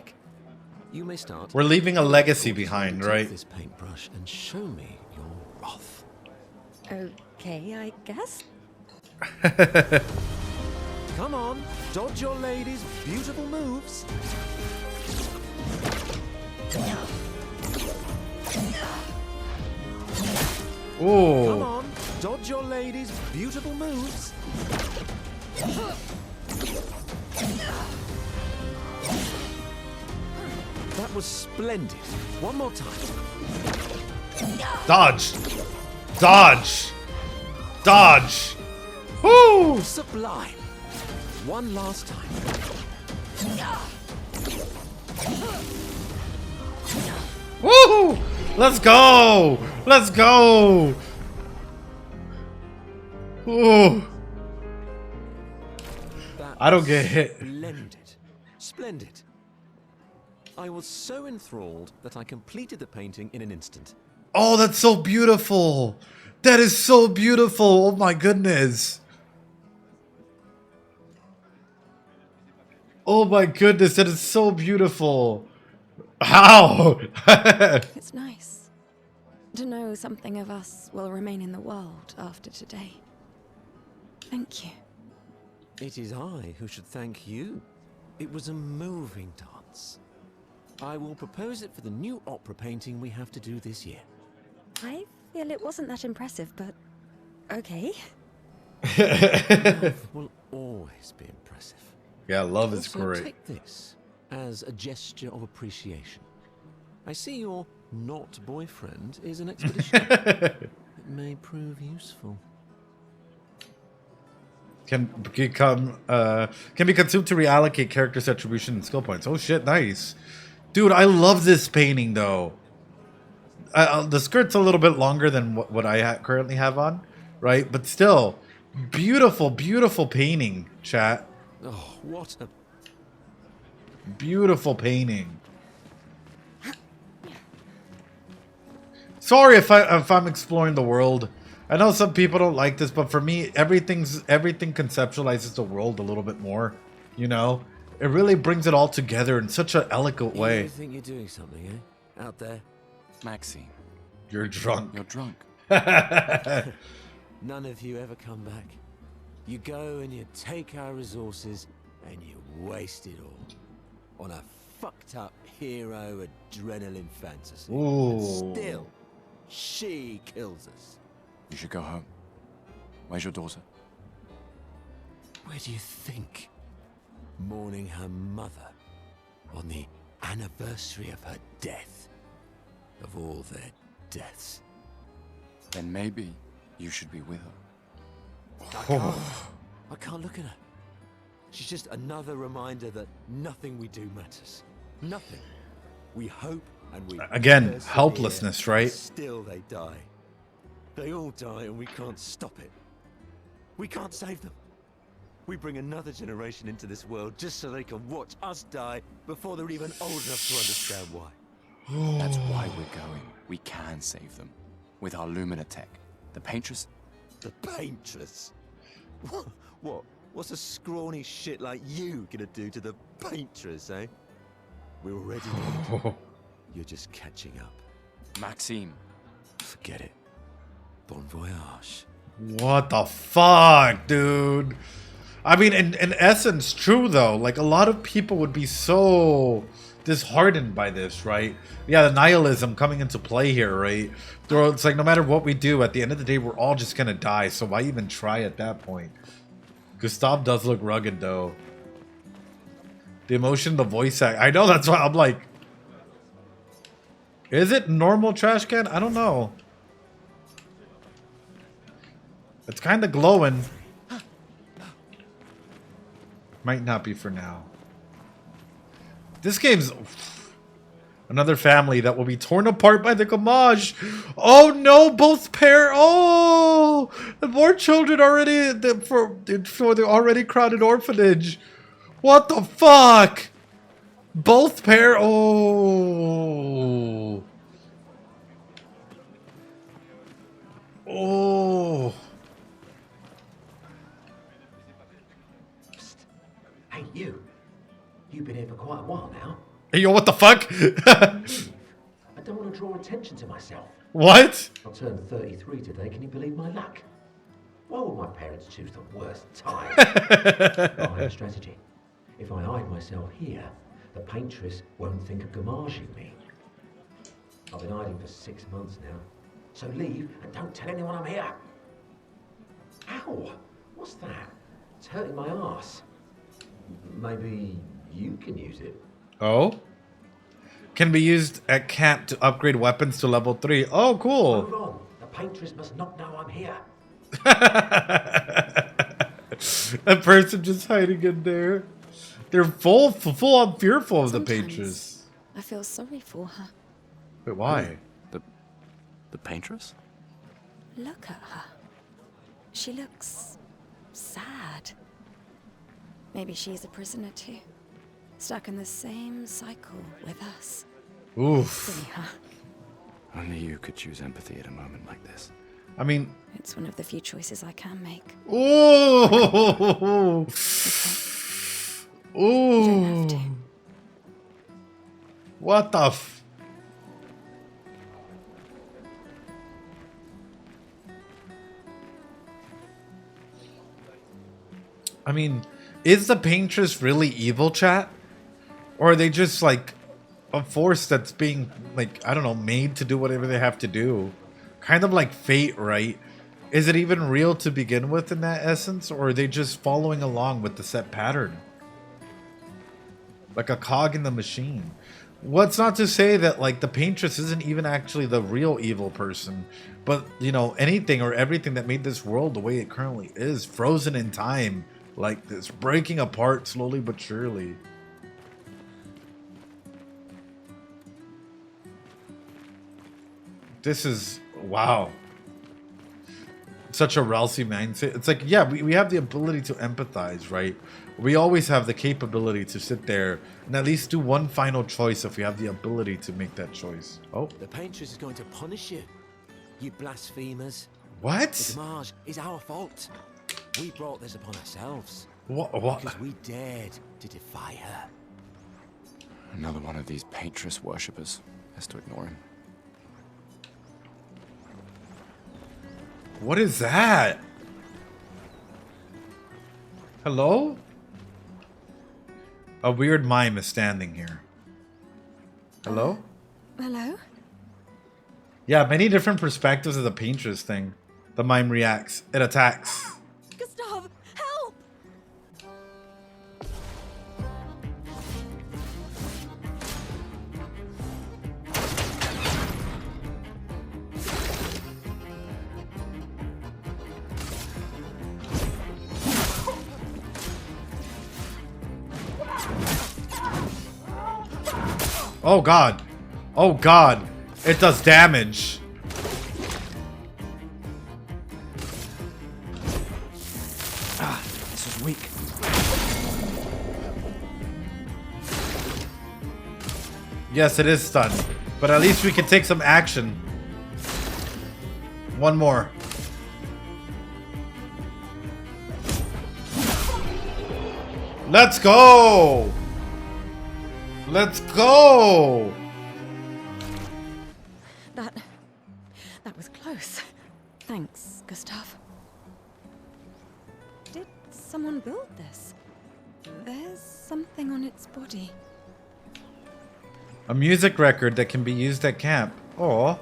You may start. We're leaving a legacy behind, Take right? this paintbrush and show me your wrath. Okay, I guess. Come on, dodge your lady's beautiful moves. Come Ooh. on, dodge your lady's beautiful moves. That was splendid. One more time. Dodge. Dodge. Dodge. Woo! Sublime. One last time. Woo! Let's go! Let's go! Ooh. That I don't was get hit. Splendid. Splendid. I was so enthralled that I completed the painting in an instant. Oh, that's so beautiful. That is so beautiful. Oh my goodness. Oh my goodness, that is so beautiful. How? It's nice to know something of us will remain in the world after today. Thank you. It is I who should thank you. It was a moving dance. I will propose it for the new opera painting we have to do this year. I feel it wasn't that impressive, but okay. Love will always be impressive. Yeah, love is Also, great. take this as a gesture of appreciation. I see your not boyfriend is an expedition. It may prove useful. Can be consumed to reallocate characters' attribution and skill points. Oh shit, nice. Dude, I love this painting though. The skirt's a little bit longer than what I currently have on, right? But still, beautiful, beautiful painting, chat. Oh, what a... Beautiful painting. Sorry if I'm exploring the world. I know some people don't like this, but for me, everything conceptualizes the world a little bit more. You know, it really brings it all together in such an eloquent way. You think you're doing something, eh? Out there? Maxine, You're drunk. you're drunk. None of you ever come back. You go and you take our resources and you waste it all on a fucked up hero adrenaline fantasy. Ooh. And still, she kills us. You should go home. Where's your daughter? Where do you think? Mourning her mother on the anniversary of her death. Of all their deaths. Then maybe you should be with her. I can't look at her. She's just another reminder that nothing we do matters. Nothing. We hope and we Again, persevere, helplessness, right? Still they die. They all die and we can't stop it. We can't save them. We bring another generation into this world just so they can watch us die before they're even old enough to understand why. That's why we're going. We can save them. With our Lumina tech. The Paintress... The Paintress? What? What's a scrawny shit like you gonna do to the Paintress, eh? We're already dead. You're just catching up. Maxime. Forget it. Bon voyage. What the fuck, dude? I mean, in essence, true though. Like, a lot of people would be so disheartened by this, right? Yeah, the nihilism coming into play here, right? It's like, no matter what we do, at the end of the day, we're all just gonna die. So why even try at that point? Gustav does look rugged, though. The emotion, the voice act. I know, that's why I'm like... Is it normal trash can? I don't know. It's kind of glowing. Might not be for now. This game's... Another family that will be torn apart by the Gommage. Oh no, both pair. Oh, more children already for the already crowded orphanage. What the fuck? Both pair. Oh. Oh. Psst. Hey, you. You've been here for quite a while now. Hey, yo, what the fuck? I don't want to draw attention to myself. What? I turned 33 today, can you believe my luck? Why would my parents choose the worst time? I have a strategy. If I hide myself here, the paintress won't think of gommaging me. I've been hiding for 6 months now. So leave and don't tell anyone I'm here. Ow! What's that? It's hurting my arse. Maybe you can use it. Oh? Can be used at camp to upgrade weapons to level 3. Oh, cool. Move on. The paintress must not know I'm here. A person just hiding in there. They're full on fearful of the paintress. I feel sorry for her. Wait, why? The paintress? Look at her. She looks sad. Maybe she's a prisoner too. Stuck in the same cycle with us. Oof. Silly her. Only you could choose empathy at a moment like this. I mean... It's one of the few choices I can make. Ooh! Ooh! You don't have to. What the f... I mean, is the paintress really evil, chat? Or are they just like a force that's being, like, I don't know, made to do whatever they have to do? Kind of like fate, right? Is it even real to begin with in that essence? Or are they just following along with the set pattern? Like a cog in the machine. What's not to say that, like, the paintress isn't even actually the real evil person. But, you know, anything or everything that made this world the way it currently is, frozen in time. Like this, breaking apart slowly but surely. This is, wow. Such a Rousey mindset. It's like, yeah, we have the ability to empathize, right? We always have the capability to sit there and at least do one final choice if we have the ability to make that choice. Oh. The paintress is going to punish you, you blasphemers. What? The Gommage is our fault. We brought this upon ourselves. What? Because we dared to defy her. Another one of these paintress worshippers has to ignore him. What is that? Hello? A weird mime is standing here. Hello? Hello? Yeah, many different perspectives of the paintress thing. The mime reacts. It attacks. Gustav, help! Oh god. Oh god. It does damage. Ah, this is weak. Yes, it is stunned. But at least we can take some action. One more. Let's go! Let's go! That was close. Thanks, Gustav. Did someone build this? There's something on its body. A music record that can be used at camp. Oh.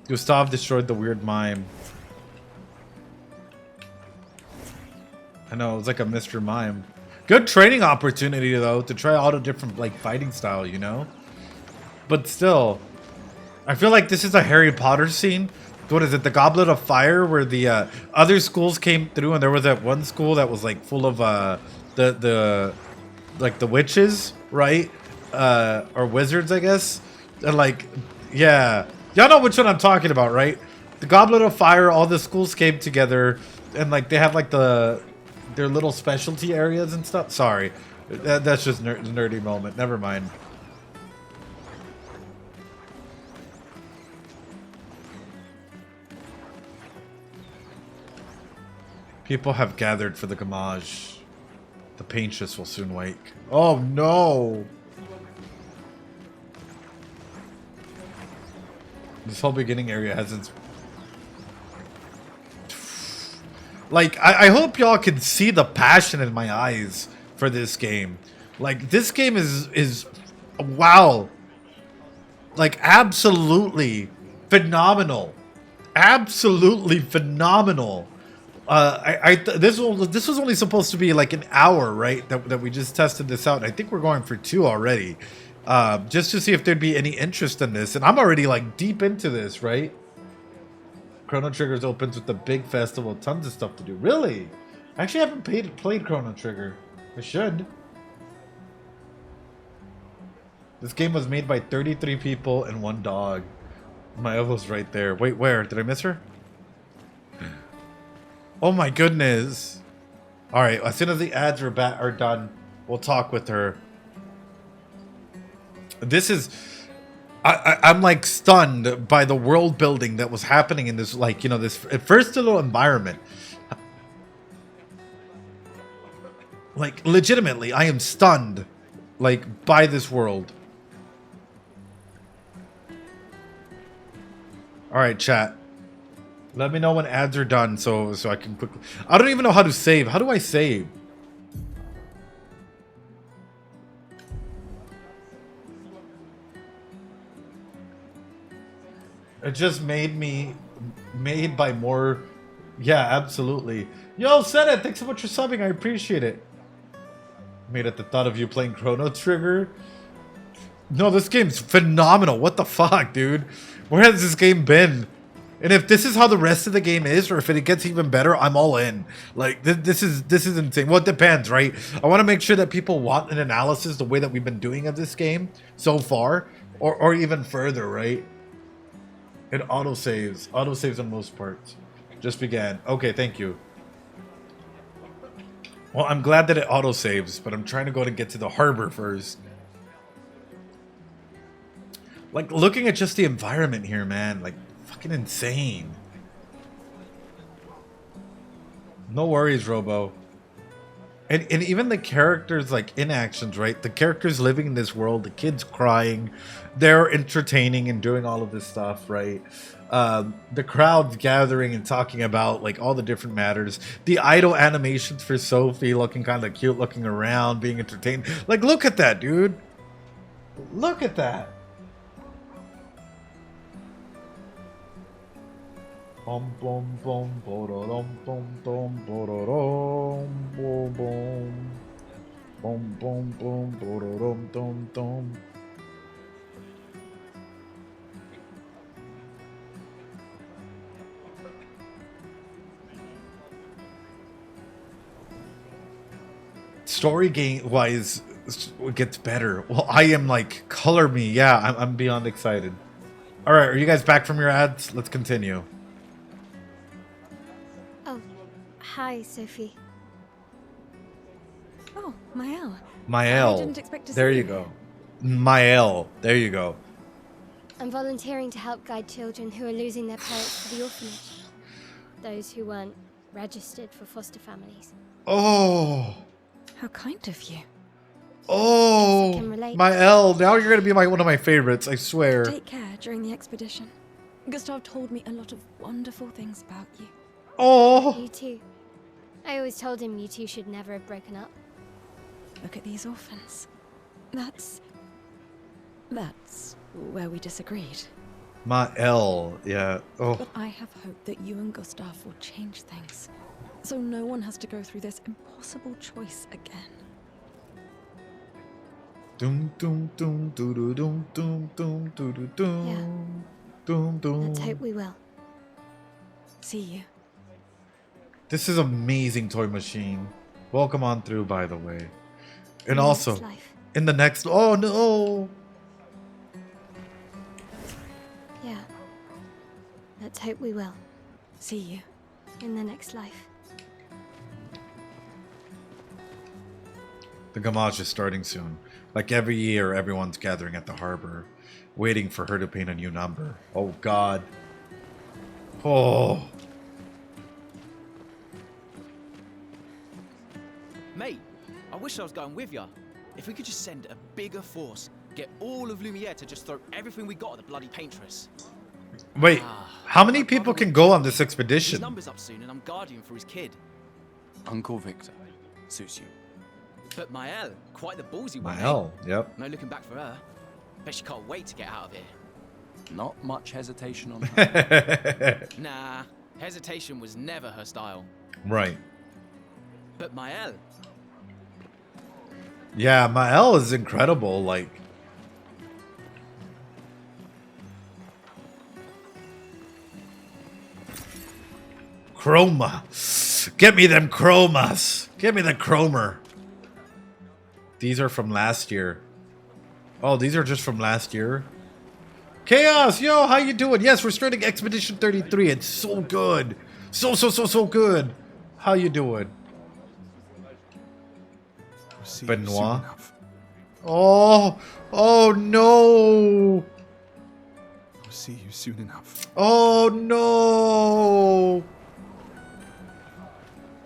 Gustav destroyed the weird mime. I know, it was like a Mr. Mime. Good training opportunity, though, to try all the different, like, fighting style, you know? But still, I feel like this is a Harry Potter scene. What is it? The Goblet of Fire, where the other schools came through, and there was that one school that was, like, full of, the witches, right? or wizards, I guess. And like, yeah, y'all know which one I'm talking about, right? The Goblet of Fire. All the schools came together, and like they have like their little specialty areas and stuff. Sorry, that's just nerdy moment. Never mind. People have gathered for the Gommage. The Paintress will soon wake. Oh no! This whole beginning area has its... Like, I hope y'all can see the passion in my eyes for this game. Like, this game is wow. Like, absolutely phenomenal. Absolutely phenomenal. This was only supposed to be like an hour, right? That we just tested this out. And I think we're going for 2 already, just to see if there'd be any interest in this. And I'm already like deep into this, right? Chrono Trigger's opens with the big festival, tons of stuff to do. Really? I actually haven't played Chrono Trigger. I should. This game was made by 33 people and 1 dog. My elbow's right there. Wait, where? Did I miss her? Oh my goodness. Alright, as soon as the ads are done, we'll talk with her. This is... I'm like stunned by the world building that was happening in this, like, you know, this first little environment. Like, legitimately, I am stunned, like, by this world. Alright, chat. Let me know when ads are done so I can quickly... I don't even know how to save. How do I save? It just made me... Made by more... Yeah, absolutely. Yo, Senna, thanks so much for subbing. I appreciate it. Made at the thought of you playing Chrono Trigger. No, this game's phenomenal. What the fuck, dude? Where has this game been? And if this is how the rest of the game is, or if it gets even better, I'm all in. Like, this is insane. Well, it depends, right? I want to make sure that people want an analysis the way that we've been doing of this game so far, or even further, right? It autosaves. Autosaves on most parts. Just began. Okay, thank you. Well, I'm glad that it autosaves, but I'm trying to go and get to the harbor first. Like, looking at just the environment here, man, like, fucking insane. No worries, Robo. And even the characters, like, inactions, right? The characters living in this world, the kids crying, they're entertaining and doing all of this stuff, right? The crowds gathering and talking about, like, all the different matters. The idle animations for Sophie looking kind of cute, looking around, being entertained. Like, look at that, dude. Look at that. Bum bum bum bum bum bum bum bum bum bum bum bum. Story game wise, it gets better. Well, I am like, color me. Yeah, I'm beyond excited. All right, are you guys back from your ads? Let's continue. Hi, Sophie. Oh, Mael. Mael. I didn't expect to see there you go. Mael. There you go. I'm volunteering to help guide children who are losing their parents to the orphanage. Those who weren't registered for foster families. Oh. How kind of you. Oh. Mael. Now you're going to be one of my favorites, I swear. Take care during the expedition. Gustav told me a lot of wonderful things about you. Oh. You too. I always told him you two should never have broken up. Look at these orphans. That's where we disagreed. Mael, yeah. Oh. But I have hope that you and Gustav will change things, so no one has to go through this impossible choice again. Doom doom doom doo doom doom doom doo doom. Yeah. Doom doom. Let's hope we will. See you. This is amazing toy machine. Welcome on through, by the way. And also, In the next... Oh, no! Yeah. Let's hope we will. See you. In the next life. The Gommage is starting soon. Like every year, everyone's gathering at the harbor, waiting for her to paint a new number. Oh, God. Oh. Mate, I wish I was going with you. If we could just send a bigger force, get all of Lumiere to just throw everything we got at the bloody paintress. Wait, how many people can go on this expedition? His number's up soon and I'm guardian for his kid. Uncle Victor. Suits you. But Mael, quite the ballsy one. Mael, yep. No looking back for her. Bet she can't wait to get out of here. Not much hesitation on her. Nah, hesitation was never her style. Right. But Mael. Yeah, Mael is incredible, like... Chroma. Get me them chromas. Get me the chromer. These are from last year. Oh, these are just from last year? Chaos, yo, how you doing? Yes, we're starting Expedition 33. It's so good. So good. How you doing? Benoit. Oh no. I'll see you soon enough. Oh no.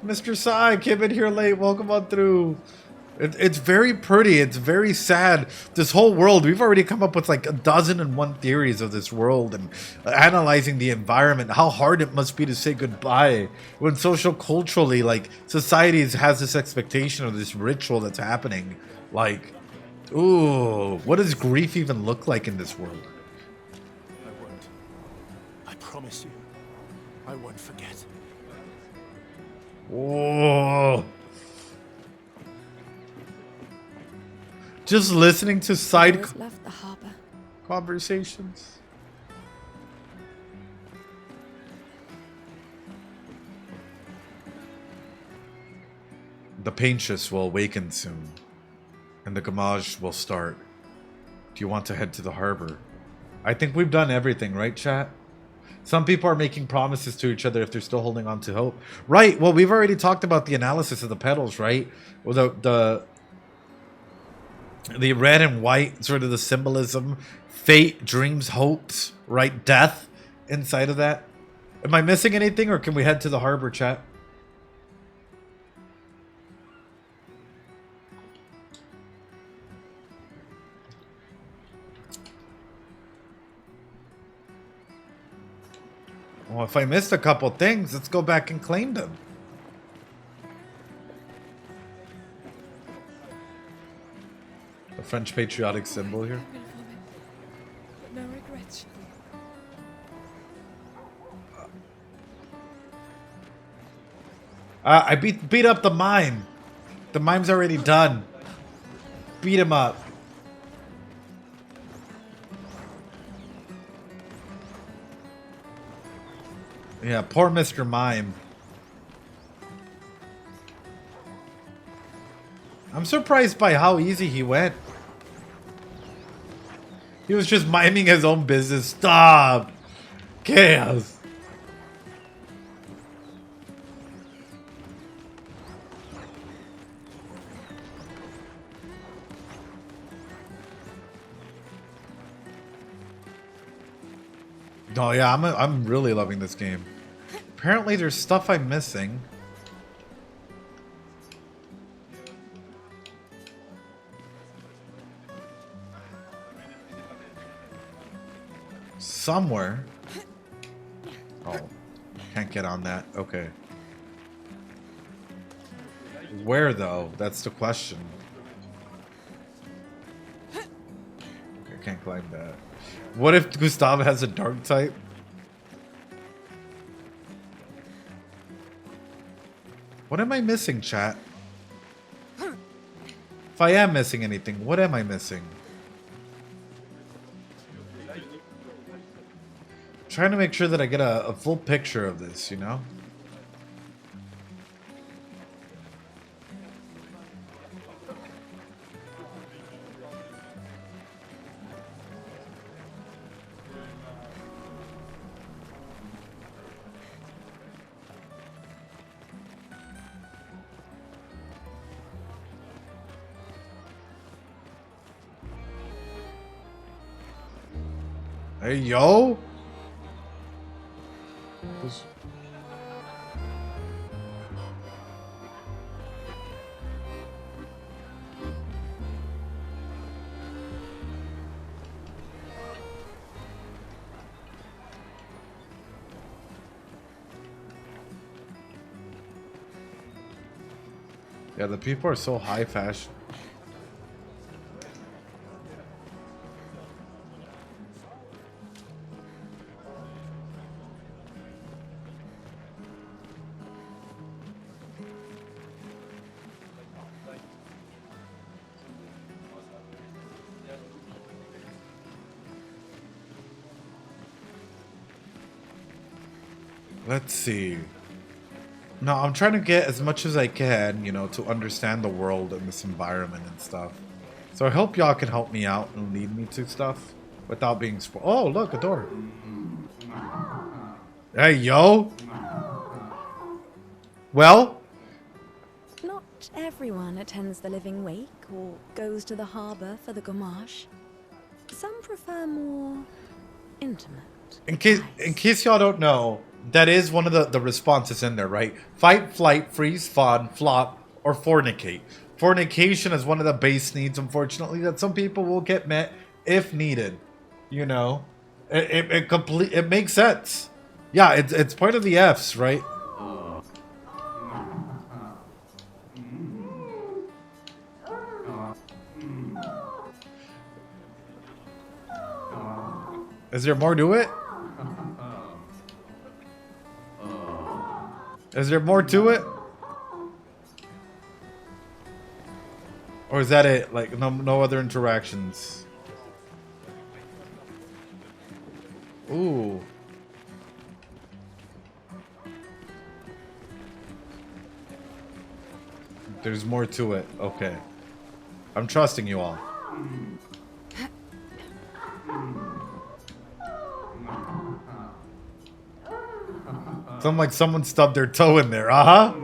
Mr. Sai came in here late. Welcome on through. It's very pretty. It's very sad. This whole world, we've already come up with like 1,001 theories of this world and analyzing the environment, how hard it must be to say goodbye when social culturally, like societies has this expectation of this ritual that's happening. Like, ooh, what does grief even look like in this world? I won't. I promise you, I won't forget. Whoa. Just listening to side left the harbor. Conversations. The paintress will awaken soon, and the Gommage will start. Do you want to head to the harbor? I think we've done everything, right, chat? Some people are making promises to each other if they're still holding on to hope. Right, well, we've already talked about the analysis of the petals, right? Well, the red and white, sort of the symbolism, fate, dreams, hopes, right? Death inside of that. Am I missing anything, or can we head to the harbor, chat? Well, if I missed a couple things, let's go back and claim them. The French patriotic symbol here. No regrets. I beat up the mime. The mime's already done. Beat him up. Yeah, poor Mr. Mime. I'm surprised by how easy he went. He was just minding his own business. Stop! Chaos! Oh yeah, I'm really loving this game. Apparently there's stuff I'm missing. Somewhere. Oh, can't get on that. Okay. Where though? That's the question. Okay, I can't climb that. What if Gustav has a dark type? What am I missing, chat? If I am missing anything, what am I missing? Trying to make sure that I get a full picture of this, you know? Hey, yo. Yeah, the people are so high fashion. Let's see. No, I'm trying to get as much as I can, you know, to understand the world and this environment and stuff. So I hope y'all can help me out and lead me to stuff without being spoiled. Oh, look, a door. Hey, yo. Well? Not everyone attends the Living Wake or goes to the harbour for the Gommage. Some prefer more intimate. In case y'all don't know, that is one of the responses in there, right? Fight, flight, freeze, fawn, flop, or fornicate. Fornication is one of the base needs, unfortunately, that some people will get met if needed. You know, it makes sense. Yeah, it's part of the F's, right? Is there more to it? Is there more to it? Or is that it? Like, no other interactions? Ooh. There's more to it. Okay. I'm trusting you all. Sounds like someone stubbed their toe in there. Uh-huh.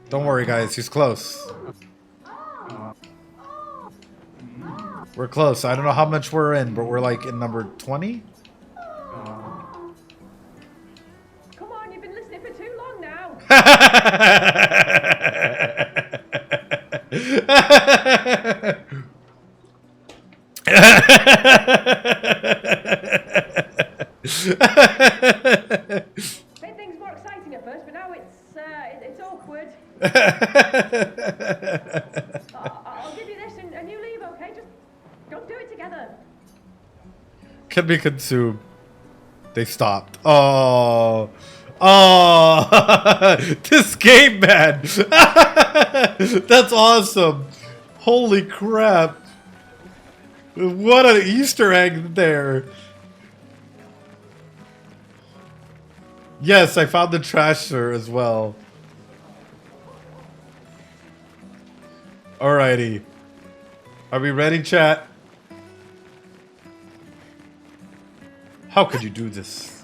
Don't worry, guys. He's close. We're close. I don't know how much we're in, but we're like in number 20? Come on, you've been listening for too long now. Made things more exciting at first, but now it's awkward. I'll give you this and you leave, okay? Just don't do it together. Can be consumed. They stopped. Oh. Oh. This game, man. That's awesome. Holy crap. What an Easter egg there. Yes, I found the trasher as well. Alrighty. Are we ready, chat? How could you do this?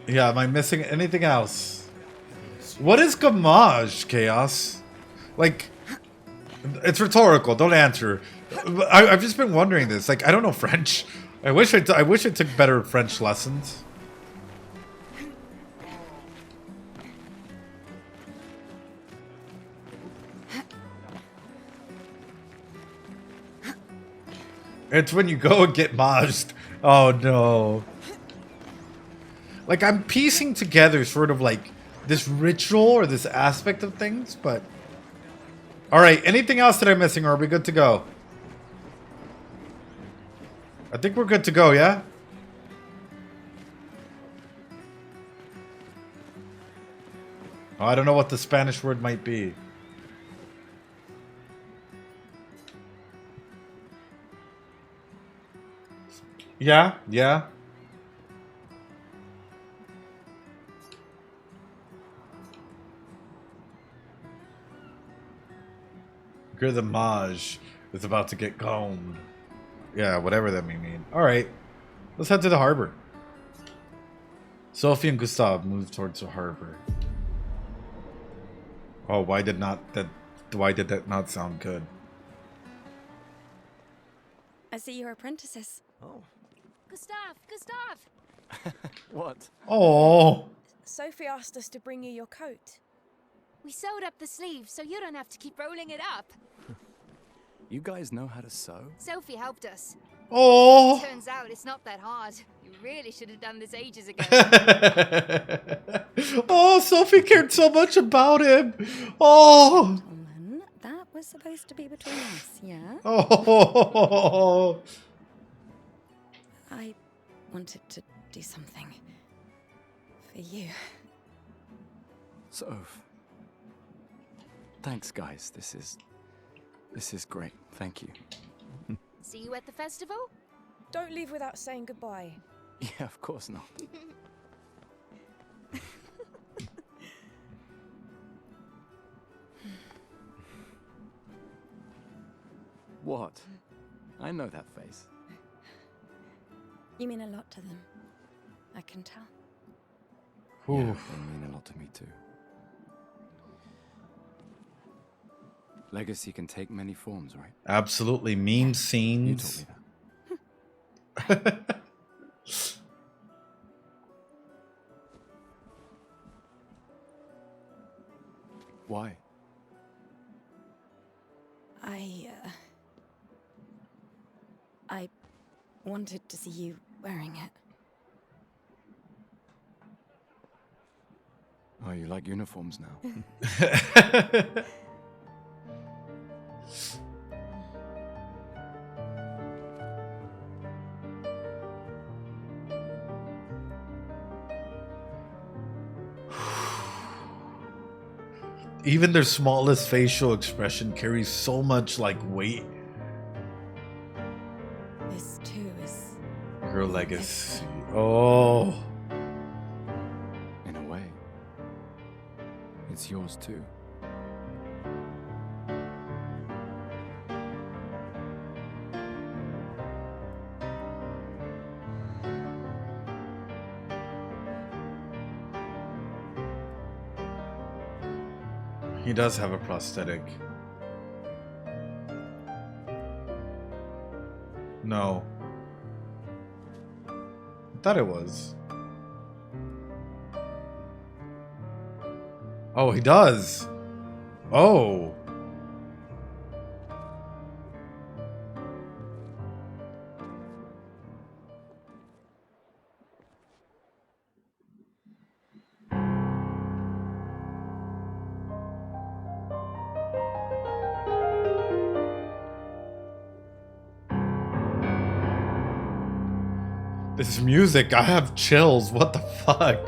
Yeah, am I missing anything else? What is Gommage, Chaos? Like, it's rhetorical. Don't answer. I've just been wondering this. Like, I don't know French. I wish I took better French lessons. It's when you go and get majed. Oh no. Like, I'm piecing together sort of like this ritual or this aspect of things, but... Alright, anything else that I'm missing, or are we good to go? I think we're good to go, yeah? Oh, I don't know what the Spanish word might be. Yeah, yeah. The Maj is about to get combed. Yeah, whatever that may mean. Alright. Let's head to the harbor. Sophie and Gustav move towards the harbor. Oh, why did that not sound good? I see you're apprentices. Oh. Gustav! What? Oh. Sophie asked us to bring you your coat. We sewed up the sleeve so you don't have to keep rolling it up. You guys know how to sew? Sophie helped us. Oh. Turns out it's not that hard. You really should have done this ages ago. Oh, Sophie cared so much about him. Oh. Gentlemen, that was supposed to be between us, yeah? Oh. I wanted to do something for you. Soph. Thanks, guys. This is great. Thank you. See you at the festival? Don't leave without saying goodbye. Yeah, of course not. What? I know that face. You mean a lot to them. I can tell. Yeah, they mean a lot to me too. Legacy can take many forms, right? Absolutely. Mean You scenes. told me that. Why? I wanted to see you wearing it. Oh, you like uniforms now? Even their smallest facial expression carries so much like weight. This too is Her legacy. Oh. In a way. It's yours too. He does have a prosthetic. No. I thought it was. Oh, he does. Oh. This music, I have chills. What the fuck?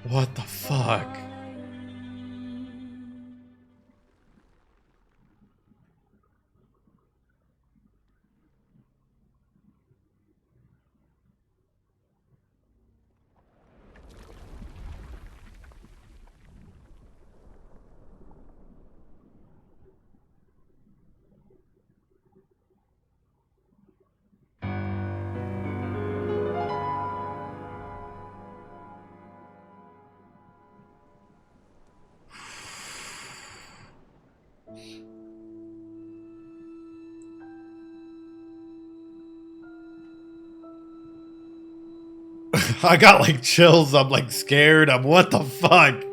What the fuck? I got like chills. I'm like scared. I'm what the fuck?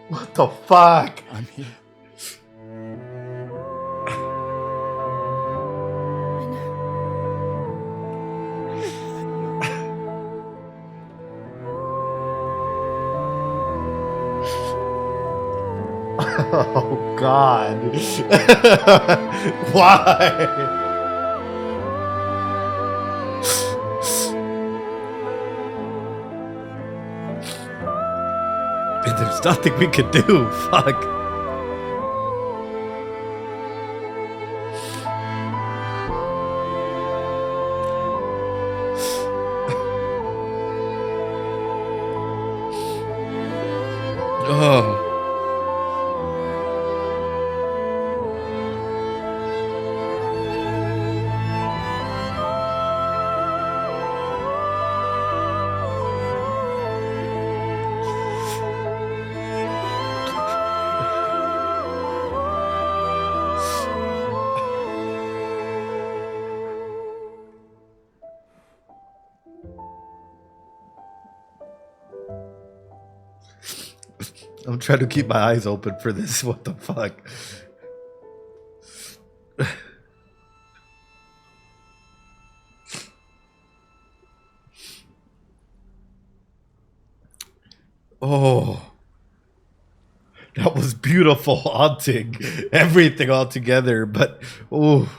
What the fuck? I'm here. Oh God. Why? There's nothing we could do. Fuck. Oh. I'm trying to keep my eyes open for this. What the fuck? Oh. That was beautiful, haunting. Everything all together, but oh.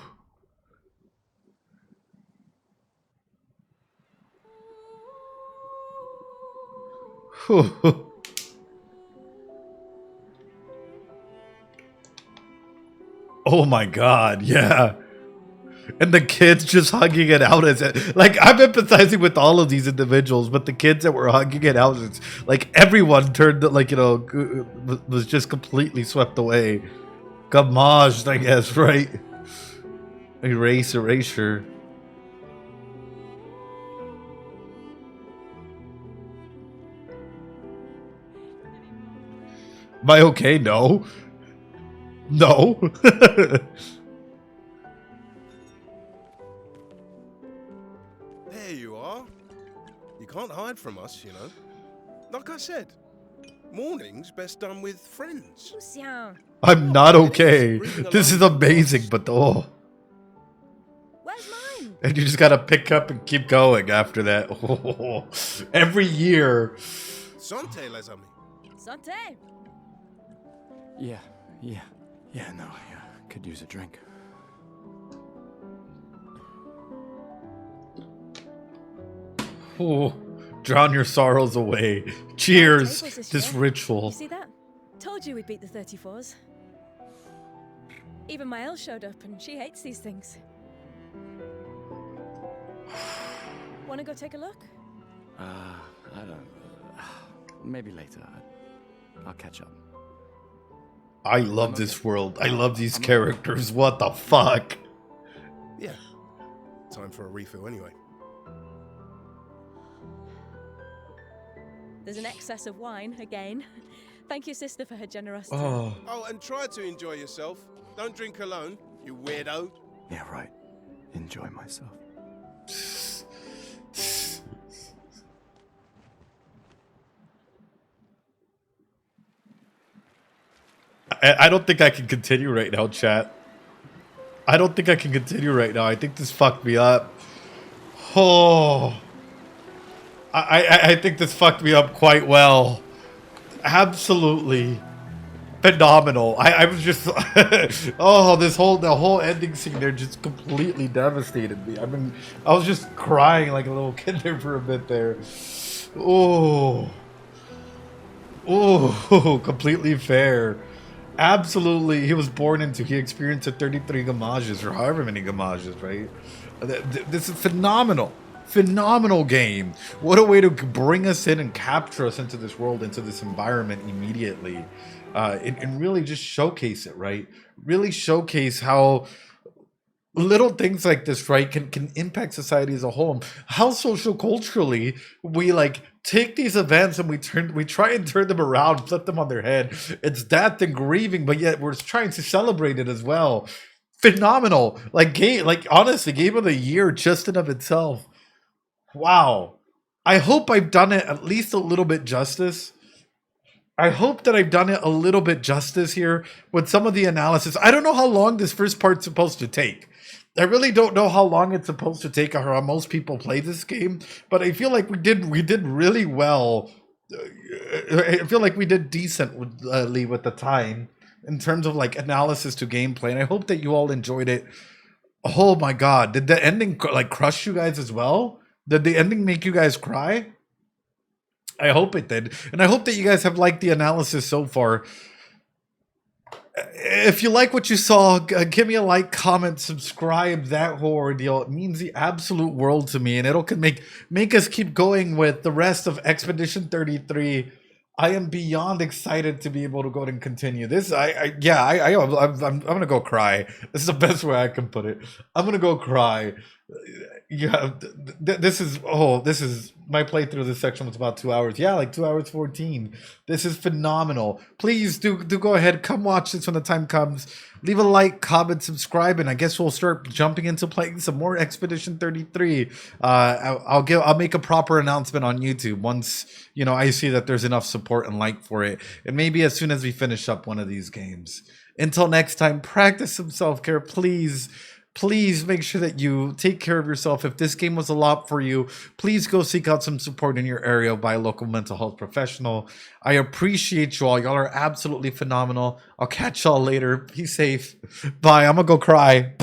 Oh my God, yeah. And the kids just hugging it out as it, like, I'm empathizing with all of these individuals, but the kids that were hugging it out, it's like everyone turned, like, you know, was just completely swept away. Gommage, I guess, right? Erasure. Am I okay? No. No. There you are. You can't hide from us, you know. Like I said, morning's best done with friends. I'm not okay. This is amazing, but oh. Where's mine? And you just gotta pick up and keep going after that. Oh. Every year. Santé, les amis. Santé. Yeah, no, I could use a drink. Oh, drown your sorrows away. Cheers, this ritual. You see that? Told you we'd beat the 34s. Even my Elle showed up and she hates these things. Wanna go take a look? I don't... maybe later. I'll catch up. I love this world. I love these characters. What the fuck? Yeah. Time for a refill anyway. There's an excess of wine again. Thank your sister for her generosity. Oh, and try to enjoy yourself. Don't drink alone, you weirdo. Yeah, right. Enjoy myself. I don't think I can continue right now, chat. I don't think I can continue right now. I think this fucked me up. Oh. I think this fucked me up quite well. Absolutely. phenomenal. I was just oh, the whole ending scene there just completely devastated me. I was just crying like a little kid there for a bit there. Oh, completely fair. Absolutely, he experienced 33 Gommages or however many Gommages, right? This is phenomenal. Phenomenal game. What a way to bring us in and capture us into this world, into this environment immediately. And really just showcase it, right? Really showcase how little things like this, right, can impact society as a whole. How social culturally we like take these events and we try and turn them around, flip them on their head. It's death and grieving, but yet we're trying to celebrate it as well. Phenomenal. Honestly, game of the year just in of itself. Wow. I hope I've done it at least a little bit justice. I hope that I've done it a little bit justice here with some of the analysis. I don't know how long this first part's supposed to take. I really don't know how long it's supposed to take or how most people play this game, but I feel like we did really well. I feel like we did decently with the time in terms of like analysis to gameplay, and I hope that you all enjoyed it. Oh my god, did the ending like crush you guys as well? Did the ending make you guys cry? I hope it did, and I hope that you guys have liked the analysis so far. If you like what you saw, give me a like, comment, subscribe. That whole ordeal, it means the absolute world to me, and it'll make us keep going with the rest of Expedition 33. I am beyond excited to be able to go ahead and continue this. I'm gonna go cry. This is the best way I can put it. I'm gonna go cry. Yeah, this is my playthrough of this section was about 2 hours. Yeah, like 2 hours 14. This is phenomenal. Please do go ahead, come watch this when the time comes. Leave a like, comment, subscribe, and I guess we'll start jumping into playing some more Expedition 33. I'll make a proper announcement on YouTube once I see that there's enough support and like for it, and maybe as soon as we finish up one of these games. Until next time, practice some self-care, please. Please make sure that you take care of yourself. If this game was a lot for you, please go seek out some support in your area by a local mental health professional. I appreciate you all. Y'all are absolutely phenomenal. I'll catch y'all later. Be safe. Bye. I'm gonna go cry.